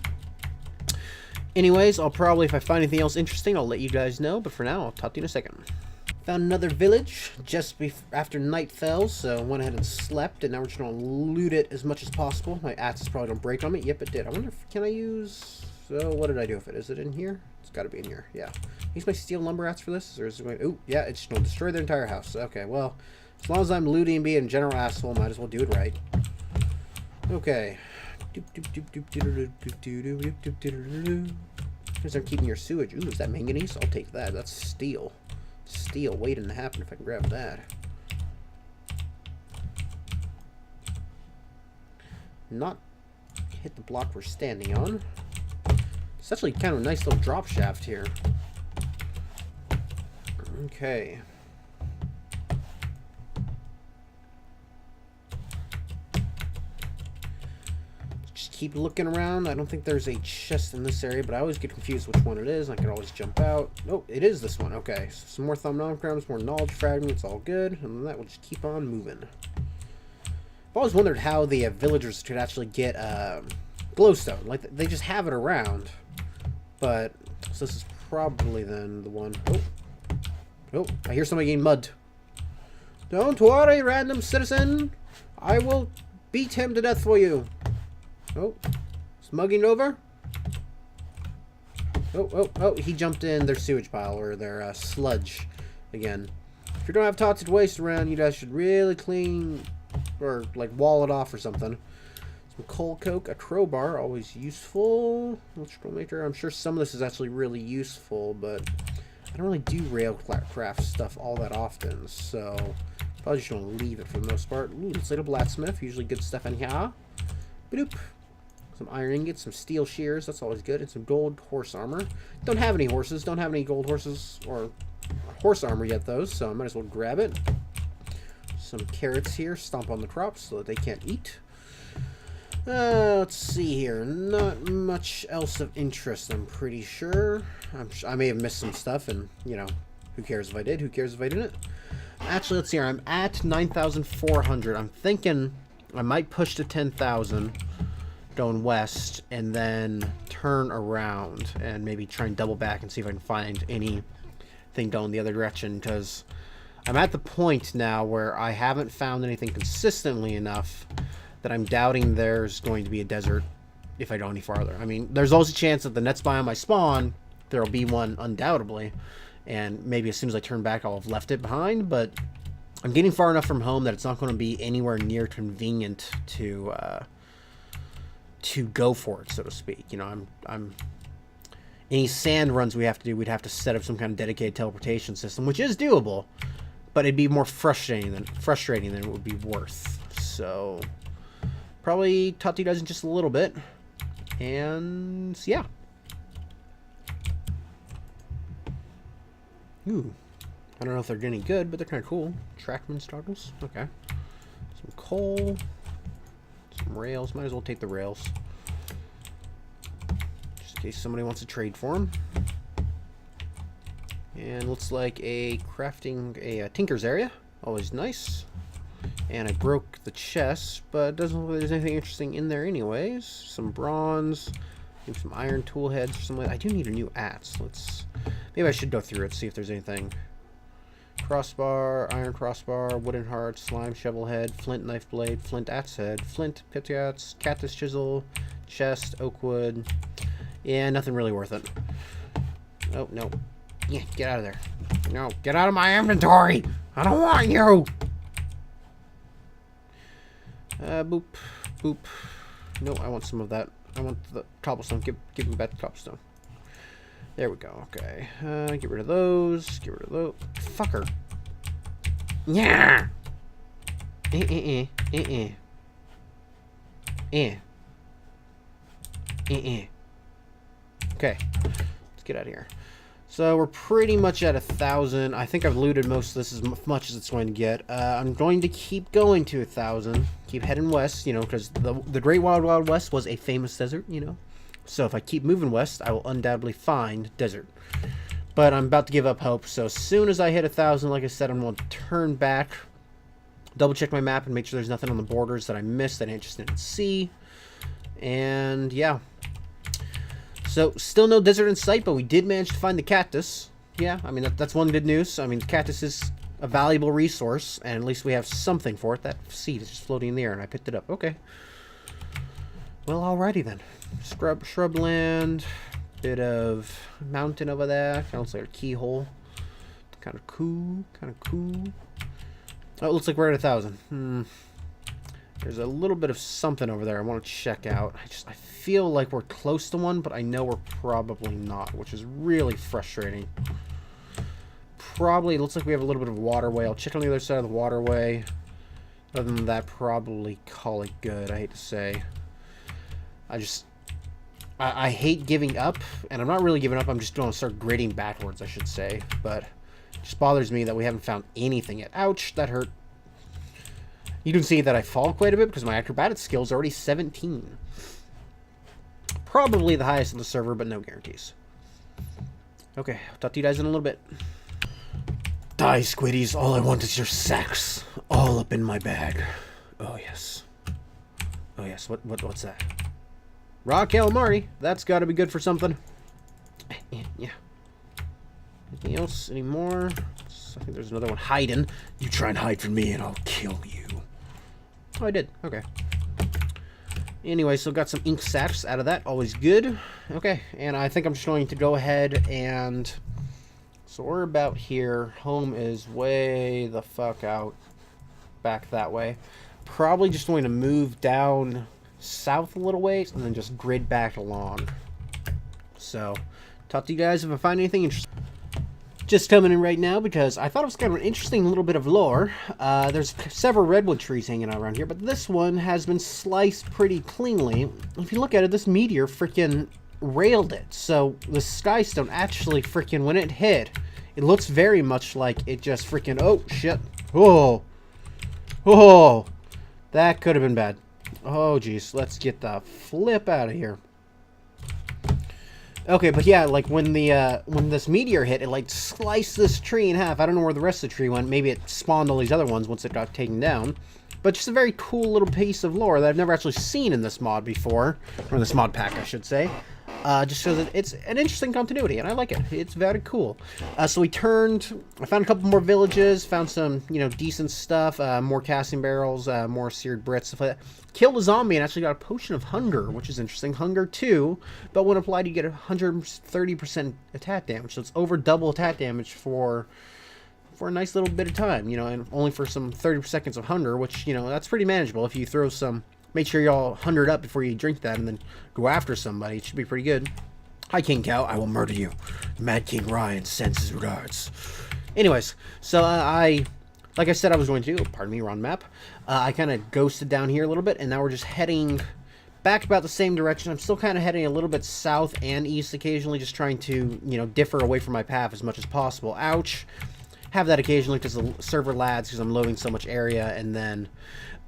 A: Anyways, I'll probably, if I find anything else interesting, I'll let you guys know. But for now, I'll talk to you in a second. Found another village just after night fell, so went ahead and slept, and now we're just going to loot it as much as possible. My axe is probably going to break on me. Yep, it did. I wonder if, can I use... So, what did I do with it? Is it in here? It's got to be in here, yeah. Use my steel lumber axe for this? Or is it going... Oh, yeah, it's going to destroy their entire house. Okay, well, as long as I'm looting and being a general asshole, might as well do it right. Okay. Here's I'm keeping your sewage. Ooh, is that manganese? I'll take that. That's steel. Steel waiting to happen if I can grab that. Not hit the block we're standing on. It's actually kind of a nice little drop shaft here. Okay. Just keep looking around. I don't think there's a chest in this area, but I always get confused which one it is. I can always jump out. Oh, it is this one. Okay, so some more thumb-non-crams, more knowledge fragments, all good. And then that will just keep on moving. I've always wondered how the villagers could actually get glowstone. Like, they just have it around. But, so this is probably then the one. Oh, I hear somebody getting mugged. Don't worry, random citizen. I will beat him to death for you. Oh, is mugging over? Oh, he jumped in their sewage pile, or their sludge again. If you're gonna have toxic waste around, you guys should really clean, or like wall it off or something. Some coal coke, a crowbar, always useful. Electrical maker, I'm sure some of this is actually really useful, but I don't really do railcraft stuff all that often, so probably just gonna leave it for the most part. Ooh, it's like a blacksmith, usually good stuff in here. Boop. Some iron ingots, some steel shears, that's always good, and some gold horse armor. Don't have any horses, don't have any gold horses or horse armor yet, though, so I might as well grab it. Some carrots here, stomp on the crops so that they can't eat. Let's see here, not much else of interest, I'm pretty sure. I may have missed some stuff, and, you know, who cares if I did, who cares if I didn't. Actually, let's see here, I'm at 9,400. I'm thinking I might push to 10,000. Going west, and then turn around and maybe try and double back and see if I can find anything going the other direction, because I'm at the point now where I haven't found anything consistently enough that I'm doubting there's going to be a desert if I go any farther. I mean, there's always a chance that the next biome I spawn, there'll be one undoubtedly, and maybe as soon as I turn back I'll have left it behind, but I'm getting far enough from home that it's not going to be anywhere near convenient to go for it, so to speak. You know, I'm any sand runs we have to do, we'd have to set up some kind of dedicated teleportation system, which is doable, but it'd be more frustrating than it would be worth. So probably talk to you guys in just a little bit, and yeah. Ooh, I don't know if they're any good, but they're kind of cool. Trackman startles. Okay, some coal. Some rails. Might as well take the rails. Just in case somebody wants to trade for them. And looks like a tinker's area. Always nice. And I broke the chest, but it doesn't look like there's anything interesting in there anyways. Some bronze. Maybe some iron tool heads or something. I do need a new axe. Maybe I should go through it, see if there's anything. Crossbar, iron crossbar, wooden heart, slime shovel head, flint knife blade, flint axe head, flint pickaxe, cactus chisel, chest, oak wood. Yeah, nothing really worth it. Oh, no. Yeah, get out of there. No, get out of my inventory! I don't want you! Boop. Boop. No, I want some of that. I want the cobblestone. Give me back the cobblestone. There we go, okay. Get rid of those. Get rid of those. Fucker. Yeah! Okay. Let's get out of here. So we're pretty much at 1,000. I think I've looted most of this as much as it's going to get. I'm going to keep going to 1,000. Keep heading west, you know, because the Great Wild Wild West was a famous desert, you know. So if I keep moving west, I will undoubtedly find desert. But I'm about to give up hope. So as soon as I hit 1,000, like I said, I'm going to turn back, double check my map, and make sure there's nothing on the borders that I missed that I just didn't see. And yeah. So, still no desert in sight, but we did manage to find the cactus. Yeah, I mean, that's one good news. I mean, the cactus is a valuable resource, and at least we have something for it. That seed is just floating in the air, and I picked it up. Okay. Well, alrighty then. Shrubland, bit of mountain over there. Kind of looks like a keyhole. Kind of cool, Oh, it looks like we're at 1,000. There's a little bit of something over there I want to check out. I feel like we're close to one, but I know we're probably not, which is really frustrating. Probably, it looks like we have a little bit of waterway. I'll check on the other side of the waterway. Other than that, probably call it good. I hate to say. I hate giving up, and I'm not really giving up. I'm just going to start grading backwards, I should say. But it just bothers me that we haven't found anything yet. Ouch, that hurt. You can see that I fall quite a bit because my acrobatics skill is already 17. Probably the highest on the server, but no guarantees. Okay, I'll talk to you guys in a little bit. Die, squiddies. All I want is your sex. All up in my bag. Oh, yes. Oh, yes. What's that? Raw calamari. That's got to be good for something. Yeah. Anything else? Any more? I think there's another one hiding. You try and hide from me and I'll kill you. Oh, I did. Okay. Anyway, so got some ink sacs out of that. Always good. Okay, and I think I'm just going to go ahead and... So we're about here. Home is way the fuck out. Back that way. Probably just going to move down south a little ways and then just grid back along. So, talk to you guys if I find anything interesting. Just coming in right now because I thought it was kind of an interesting little bit of lore. There's several redwood trees hanging out around here, but this one has been sliced pretty cleanly. If you look at it, this meteor freaking railed it. So the skystone actually freaking, when it hit, it looks very much like it just freaking, oh shit. Oh, that could have been bad. Oh geez, let's get the flip out of here. Okay, but yeah, like when this meteor hit, it like sliced this tree in half. I don't know where the rest of the tree went. Maybe it spawned all these other ones once it got taken down. But just a very cool little piece of lore that I've never actually seen in this mod before. Or this mod pack, I should say. Just shows that it's an interesting continuity, and I like it. It's very cool. So we turned... I found a couple more villages, found some, you know, decent stuff. More casting barrels, more seared Brits, stuff like that. Killed a zombie and actually got a potion of hunger, which is interesting. Hunger 2, but when applied, you get 130% attack damage. So it's over double attack damage for a nice little bit of time, you know, and only for some 30 seconds of hunger, which, you know, that's pretty manageable. If you throw some... Make sure you're all 100 up before you drink that and then go after somebody. It should be pretty good. Hi, King Cow. I will murder you. Mad King Ryan sends his regards. Anyways, so like I said I was going to do, pardon me, wrong map. I kind of ghosted down here a little bit, and now we're just heading back about the same direction. I'm still kind of heading a little bit south and east occasionally, just trying to, you know, differ away from my path as much as possible. Ouch. Have that occasionally because the server lags because I'm loading so much area, and then...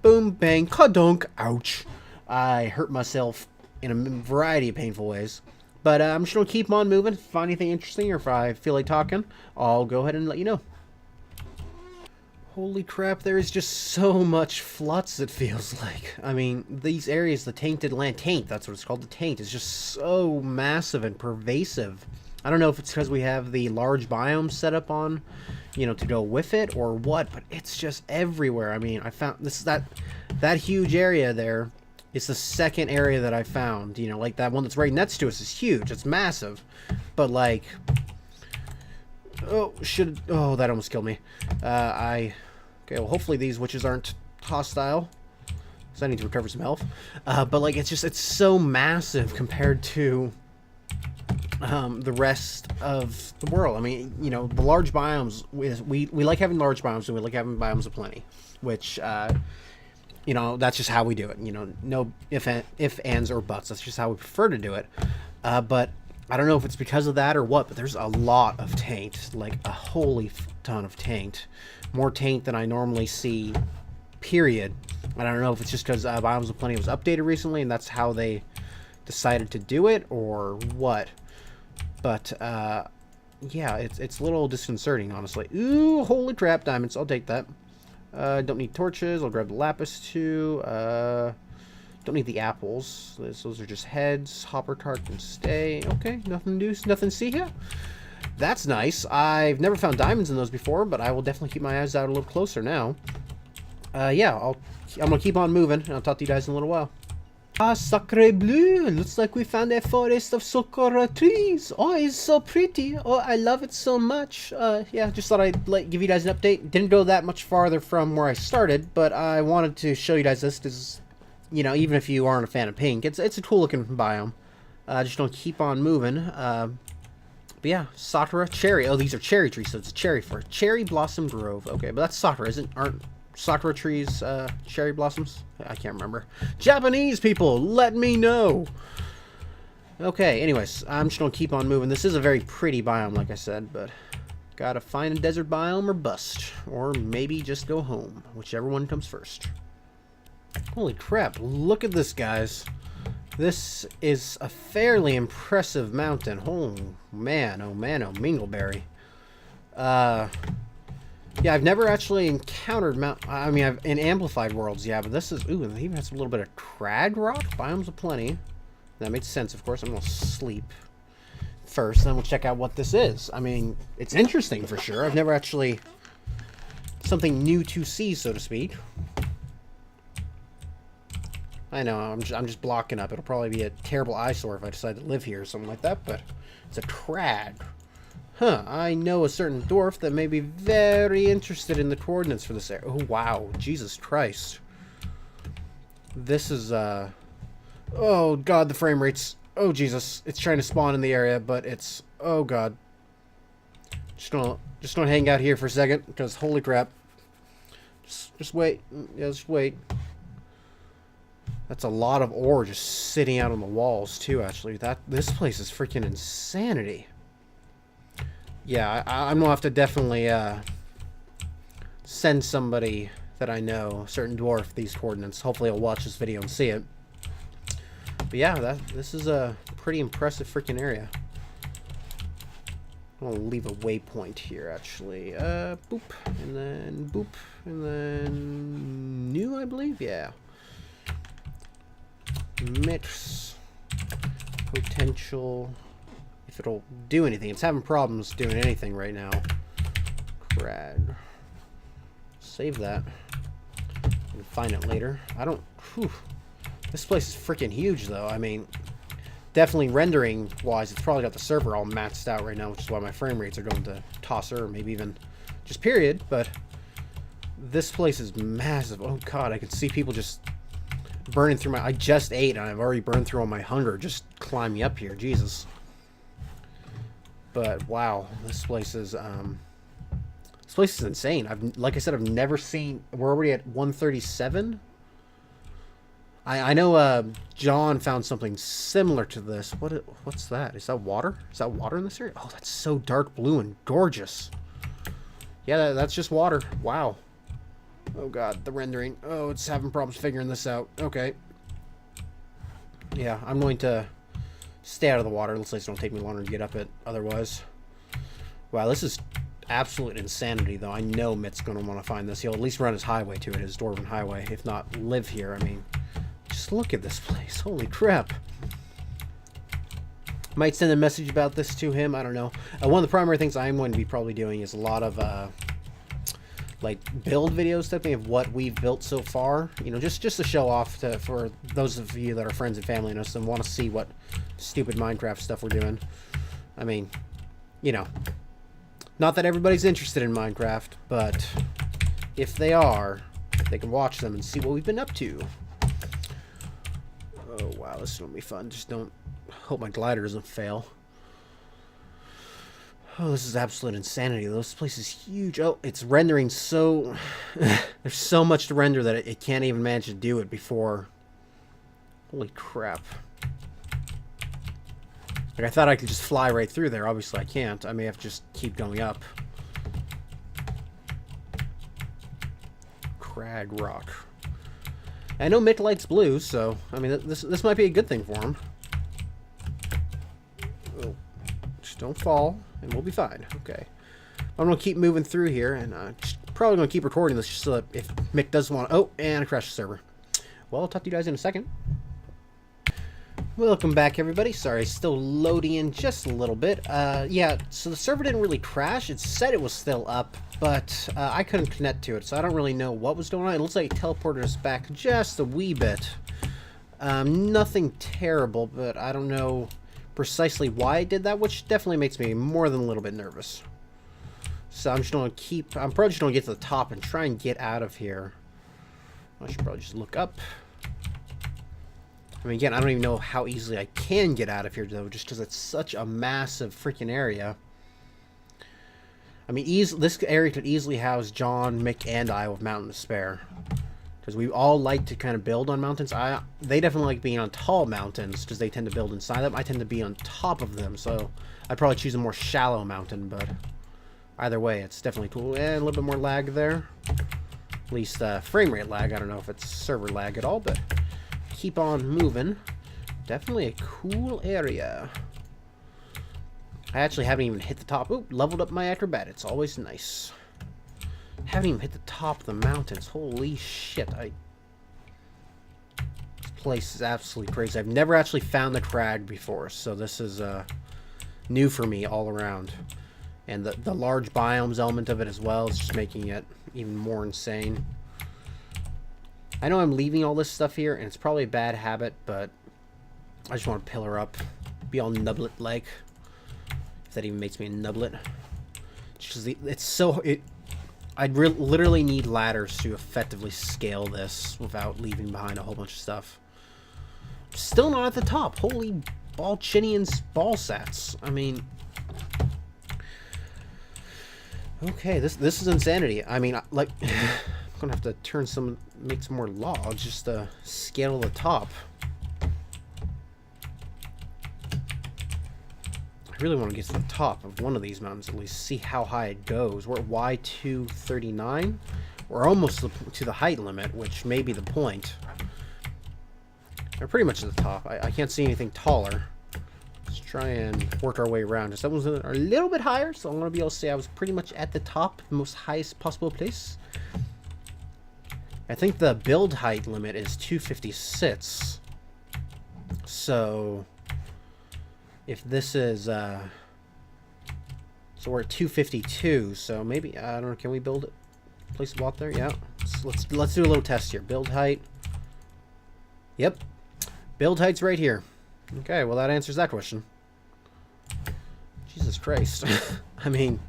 A: Boom, bang, ka-dunk, ouch. I hurt myself in a variety of painful ways. But I'm just going to keep on moving. If I find anything interesting or if I feel like talking, I'll go ahead and let you know. Holy crap, there is just so much flux, it feels like. I mean, these areas, the tainted land, taint, that's what it's called, the taint, is just so massive and pervasive. I don't know if it's because we have the large biome set up on, you know, to go with it or what, but it's just everywhere. I mean, I found this, that huge area there is the second area that I found, you know, like that one that's right next to us is huge. It's massive, but like, oh, that almost killed me. Okay, well, hopefully these witches aren't hostile, because I need to recover some health. But like, it's so massive compared to the rest of the world. I mean, you know, the large biomes, we like having large biomes, and we like having biomes of plenty, which, you know, that's just how we do it. You know, no if, ands, or buts. That's just how we prefer to do it. But I don't know if it's because of that or what, but there's a lot of taint. Like, a holy ton of taint. More taint than I normally see, period. I don't know if it's just because Biomes of Plenty was updated recently, and that's how they decided to do it, or what. But, yeah, it's a little disconcerting, honestly. Ooh, holy crap, diamonds. I'll take that. Don't need torches. I'll grab the lapis, too. Don't need the apples. Those are just heads. Hopper cart can stay. Okay, nothing to do, nothing to see here. That's nice. I've never found diamonds in those before, but I will definitely keep my eyes out a little closer now. Yeah, I'm gonna keep on moving, and I'll talk to you guys in a little while. Ah, sacre bleu! Looks like we found a forest of sakura trees. Oh, it's so pretty. Oh, I love it so much. Yeah, just thought I'd give you guys an update. Didn't go that much farther from where I started, but I wanted to show you guys this because, you know, even if you aren't a fan of pink, it's a cool looking biome. Just don't keep on moving. But yeah, sakura, cherry. Oh, these are cherry trees, so it's a cherry forest. Cherry blossom grove. Okay, but that's sakura, aren't sakura trees cherry blossoms? I can't remember. Japanese people, let me know. Okay, anyways, I'm just gonna keep on moving. This is a very pretty biome, like I said, but gotta find a desert biome or bust, or maybe just go home, whichever one comes first. Holy crap, look at this, guys. This is a fairly impressive mountain. Oh man, oh man, oh Mingleberry. Yeah, I've never actually encountered I mean, I've in Amplified Worlds, yeah, but this is... Ooh, it even has a little bit of Crag rock. Biomes of Plenty. That makes sense, of course. I'm going to sleep first, then we'll check out what this is. I mean, it's interesting for sure. I've never actually... Something new to see, so to speak. I know, I'm just blocking up. It'll probably be a terrible eyesore if I decide to live here or something like that, but it's a Crag. Huh, I know a certain dwarf that may be very interested in the coordinates for this area. Oh, wow. Jesus Christ. This is, oh, God, the frame rates. Oh, Jesus. It's trying to spawn in the area, but it's... Oh, God. Just gonna hang out here for a second, because holy crap. Just wait. Yeah, just wait. That's a lot of ore just sitting out on the walls, too, actually. This place is freaking insanity. Yeah, I'm gonna have to definitely send somebody that I know, a certain dwarf, these coordinates. Hopefully he'll watch this video and see it. But yeah, this is a pretty impressive freaking area. I'll leave a waypoint here, actually. Boop, and then new, I believe? Yeah. Mix potential... If it'll do anything. It's having problems doing anything right now. Crag. Save that. And find it later. I don't... Whew. This place is freaking huge, though. I mean, definitely rendering-wise, it's probably got the server all maxed out right now, which is why my frame rates are going to tosser, or maybe even just period. But this place is massive. Oh, God, I could see people just burning through my... I just ate, and I've already burned through all my hunger just climbing up here. Jesus. But wow, this place is insane. Like I said, I've never seen. We're already at 137. I know John found something similar to this. What's that? Is that water? Is that water in this area? Oh, that's so dark blue and gorgeous. Yeah, that's just water. Wow. Oh God, the rendering. Oh, it's having problems figuring this out. Okay. Yeah, I'm going to stay out of the water. Looks like it's going to take me longer to get up it otherwise. Wow, this is absolute insanity, though. I know Mitt's going to want to find this. He'll at least run his highway to it, his Dwarven Highway, if not live here. I mean, just look at this place. Holy crap. Might send a message about this to him. I don't know. One of the primary things I'm going to be probably doing is a lot of, like, build videos, type thing, of what we've built so far. You know, just to show off for those of you that are friends and family and us and want to see what stupid Minecraft stuff we're doing. I mean, you know, not that everybody's interested in Minecraft, but if they are, they can watch them and see what we've been up to. Oh, wow, this is going to be fun. Just don't... Hope my glider doesn't fail. Oh, this is absolute insanity. This place is huge. Oh, it's rendering so... There's so much to render that it can't even manage to do it before... Holy crap. Like, I thought I could just fly right through there. Obviously, I can't. I may have to just keep going up. Crag rock. I know Mick likes blue, so, I mean, this might be a good thing for him. Oh, just don't fall, and we'll be fine. Okay. I'm going to keep moving through here, and probably going to keep recording this just so that if Mick does want to... Oh, and I crashed the server. Well, I'll talk to you guys in a second. Welcome back, everybody. Sorry, still loading in just a little bit. Yeah, so the server didn't really crash. It said it was still up, but I couldn't connect to it, so I don't really know what was going on. It looks like it teleported us back just a wee bit. Nothing terrible, but I don't know precisely why it did that, which definitely makes me more than a little bit nervous. So I'm probably just going to get to the top and try and get out of here. I should probably just look up. I mean, again, I don't even know how easily I can get out of here, though, just because it's such a massive freaking area. I mean, this area could easily house John, Mick, and I with Mountain to spare. Because we all like to kind of build on mountains. They definitely like being on tall mountains, because they tend to build inside them. I tend to be on top of them, so I'd probably choose a more shallow mountain, but either way, it's definitely cool. And a little bit more lag there. At least frame rate lag. I don't know if it's server lag at all, but... keep on moving. Definitely a cool area. I actually haven't even hit the top. Oop, leveled up my acrobat. It's always nice. Haven't even hit the top of the mountains. Holy shit. This place is absolutely crazy. I've never actually found the Crag before, so this is new for me all around. And the large biomes element of it as well is just making it even more insane. I know I'm leaving all this stuff here, and it's probably a bad habit, but I just want to pillar up, be all nublet-like, if that even makes me a nublet. Just I'd literally need ladders to effectively scale this without leaving behind a whole bunch of stuff. Still not at the top. Holy ball-chinians ball-sats. I mean... Okay, this is insanity. I mean, like... I'm gonna have to make some more logs just to scale the top. I really want to get to the top of one of these mountains, at least see how high it goes. We're at Y239. We're almost to the height limit, which may be the point. We're pretty much at the top. I can't see anything taller. Let's try and work our way around. Just that was a little bit higher, so I'm gonna be able to say I was pretty much at the top, the most highest possible place. I think the build height limit is 256. So if this is so we're at 252, so maybe I don't know, can we build it? Place a bot there? Yeah. Let's do a little test here. Build height. Yep. Build height's right here. Okay, well that answers that question. Jesus Christ. I mean,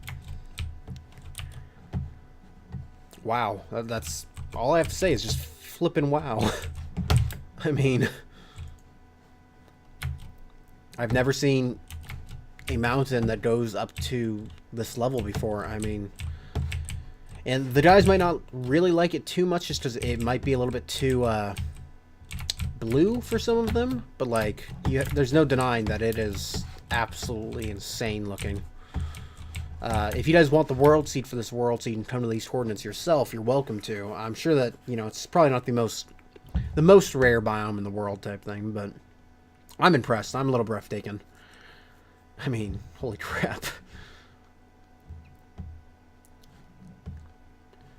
A: wow. That's all I have to say is just flippin' wow. I mean, I've never seen a mountain that goes up to this level before. I mean, and the guys might not really like it too much just because it might be a little bit too blue for some of them. But, like, there's no denying that it is absolutely insane looking. If you guys want the world seed for this world seed and come to these coordinates yourself, you're welcome to. I'm sure that, you know, it's probably not the most rare biome in the world type thing, but I'm impressed. I'm a little breathtaking. I mean, holy crap.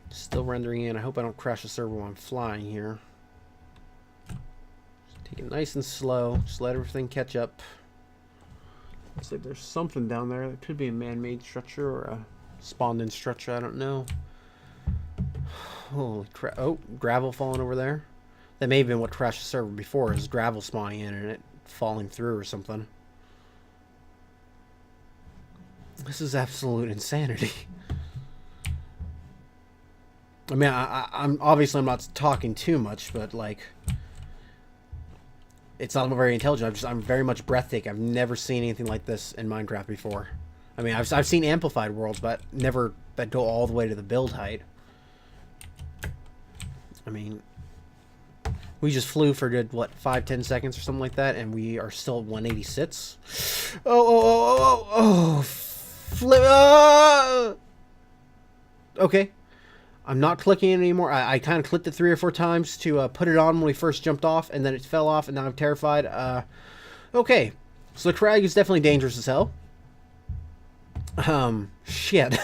A: Still rendering in. I hope I don't crash the server while I'm flying here. Just take it nice and slow. Just let everything catch up. Looks like there's something down there. It could be a man-made structure or a spawned-in structure. I don't know. Holy crap. Oh, gravel falling over there. That may have been what crashed the server before, is gravel spawning in and it falling through or something. This is absolute insanity. I mean, I'm obviously I'm not talking too much, but like, it's not very intelligent. I'm very much breathtaking. I've never seen anything like this in Minecraft before. I mean, I've seen amplified worlds, but never that go all the way to the build height. I mean, We just flew for good, what, 5-10 seconds or something like that, and we are still at 186. Flip. Okay. I'm not clicking it anymore. I kind of clicked it 3 or 4 times to put it on when we first jumped off, and then it fell off, and now I'm terrified. Okay. So the Crag is definitely dangerous as hell. Shit.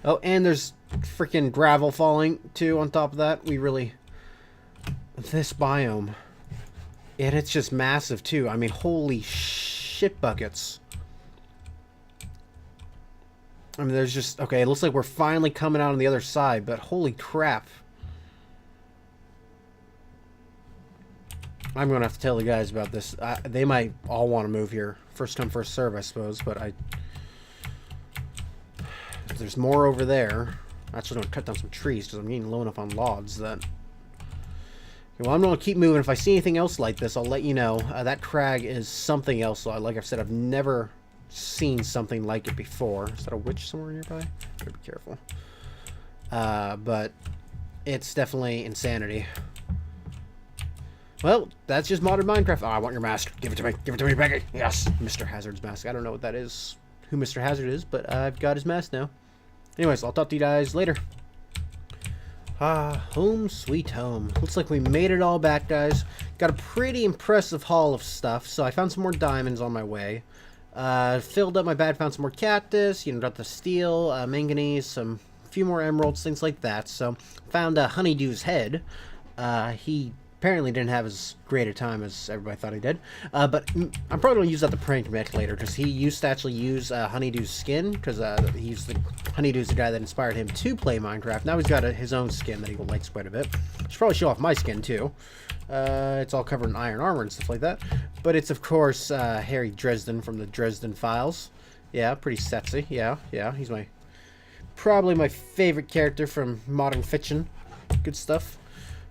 A: Oh, and there's freaking gravel falling, too, on top of that. We really... This biome. And it's just massive, too. I mean, holy shit buckets. I mean, there's just... Okay, it looks like we're finally coming out on the other side, but holy crap. I'm going to have to tell the guys about this. They might all want to move here. First come, first serve, I suppose, but there's more over there. I'm actually going to cut down some trees because I'm getting low enough on logs that... Well, I'm going to keep moving. If I see anything else like this, I'll let you know. That Crag is something else. Like I've said, I've never seen something like it before. Is that a witch somewhere nearby? Gotta be careful. But it's definitely insanity. Well, that's just modern Minecraft. Oh, I want your mask. Give it to me. Give it to me, Becky. Yes. Mr. Hazard's mask. I don't know what that is, who Mr. Hazard is, but I've got his mask now. Anyways, I'll talk to you guys later. Ah, home sweet home. Looks like we made it all back, guys. Got a pretty impressive haul of stuff. So I found some more diamonds on my way. Filled up my bag, found some more cactus. You know, got the steel, manganese, a few more emeralds, things like that. So found a honeydew's head. He apparently didn't have as great a time as everybody thought he did. But I'm probably going to use that to prank Mick later, because he used to actually use Honeydew's skin, because Honeydew's the guy that inspired him to play Minecraft. Now he's got his own skin that he likes quite a bit. Should probably show off my skin, too. It's all covered in iron armor and stuff like that. But it's, of course, Harry Dresden from the Dresden Files. Yeah, pretty sexy. Yeah, he's probably my favorite character from modern fiction. Good stuff.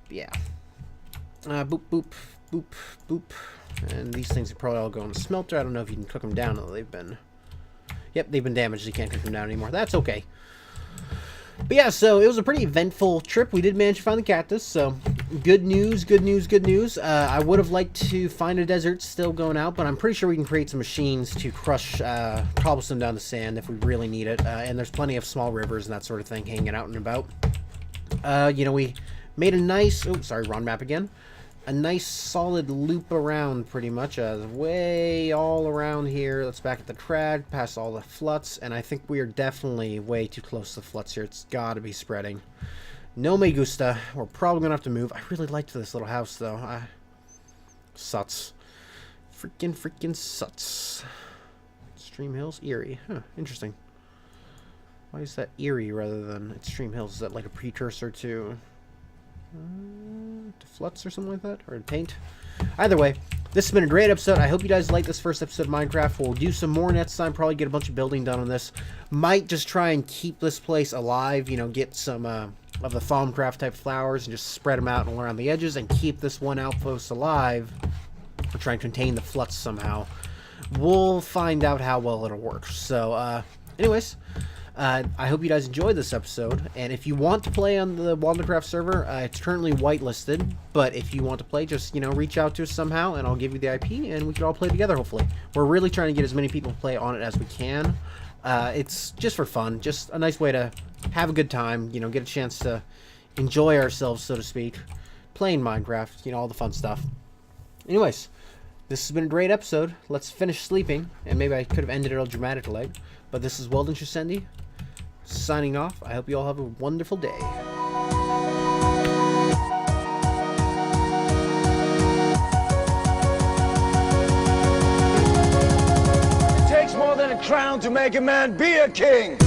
A: But yeah. Boop, boop, boop, boop. And these things are probably all go in the smelter. I don't know if you can cook them down, though they've been... Yep, they've been damaged. You can't cook them down anymore. That's okay. But yeah, so it was a pretty eventful trip. We did manage to find the cactus, so good news, good news, good news. I would have liked to find a desert still going out, but I'm pretty sure we can create some machines to crush cobblestone down to sand if we really need it. And there's plenty of small rivers and that sort of thing hanging out and about. You know, we made a nice... Oh, sorry, wrong map again. A nice solid loop around, pretty much, way all around here. Let's back at the Crag, past all the fluts, and I think we are definitely way too close to the fluts here. It's got to be spreading. No me gusta. We're probably going to have to move. I really liked this little house, though. Suts. Freaking suts. Extreme Hills? Eerie. Huh, interesting. Why is that Eerie rather than Extreme Hills? Is that like a precursor to fluts or something like that, or paint? Either way, this has been a great episode. I hope you guys liked this first episode of Minecraft. We'll do some more next time, probably get a bunch of building done on this. Might just try and keep this place alive, you know, get some of the Thaumcraft type flowers and just spread them out all around the edges and keep this one outpost alive, or try and contain the fluts somehow. We'll find out how well it'll work. So anyways, I hope you guys enjoyed this episode, and if you want to play on the Wandercraft server, it's currently whitelisted, but if you want to play, just, you know, reach out to us somehow, and I'll give you the IP, and we can all play together, hopefully. We're really trying to get as many people to play on it as we can. It's just for fun, just a nice way to have a good time, you know, get a chance to enjoy ourselves, so to speak, playing Minecraft, you know, all the fun stuff. Anyways, this has been a great episode. Let's finish sleeping, and maybe I could have ended it all dramatically, but this is Sho'cendi. Signing off. I hope you all have a wonderful day.
B: It takes more than a crown to make a man be a king.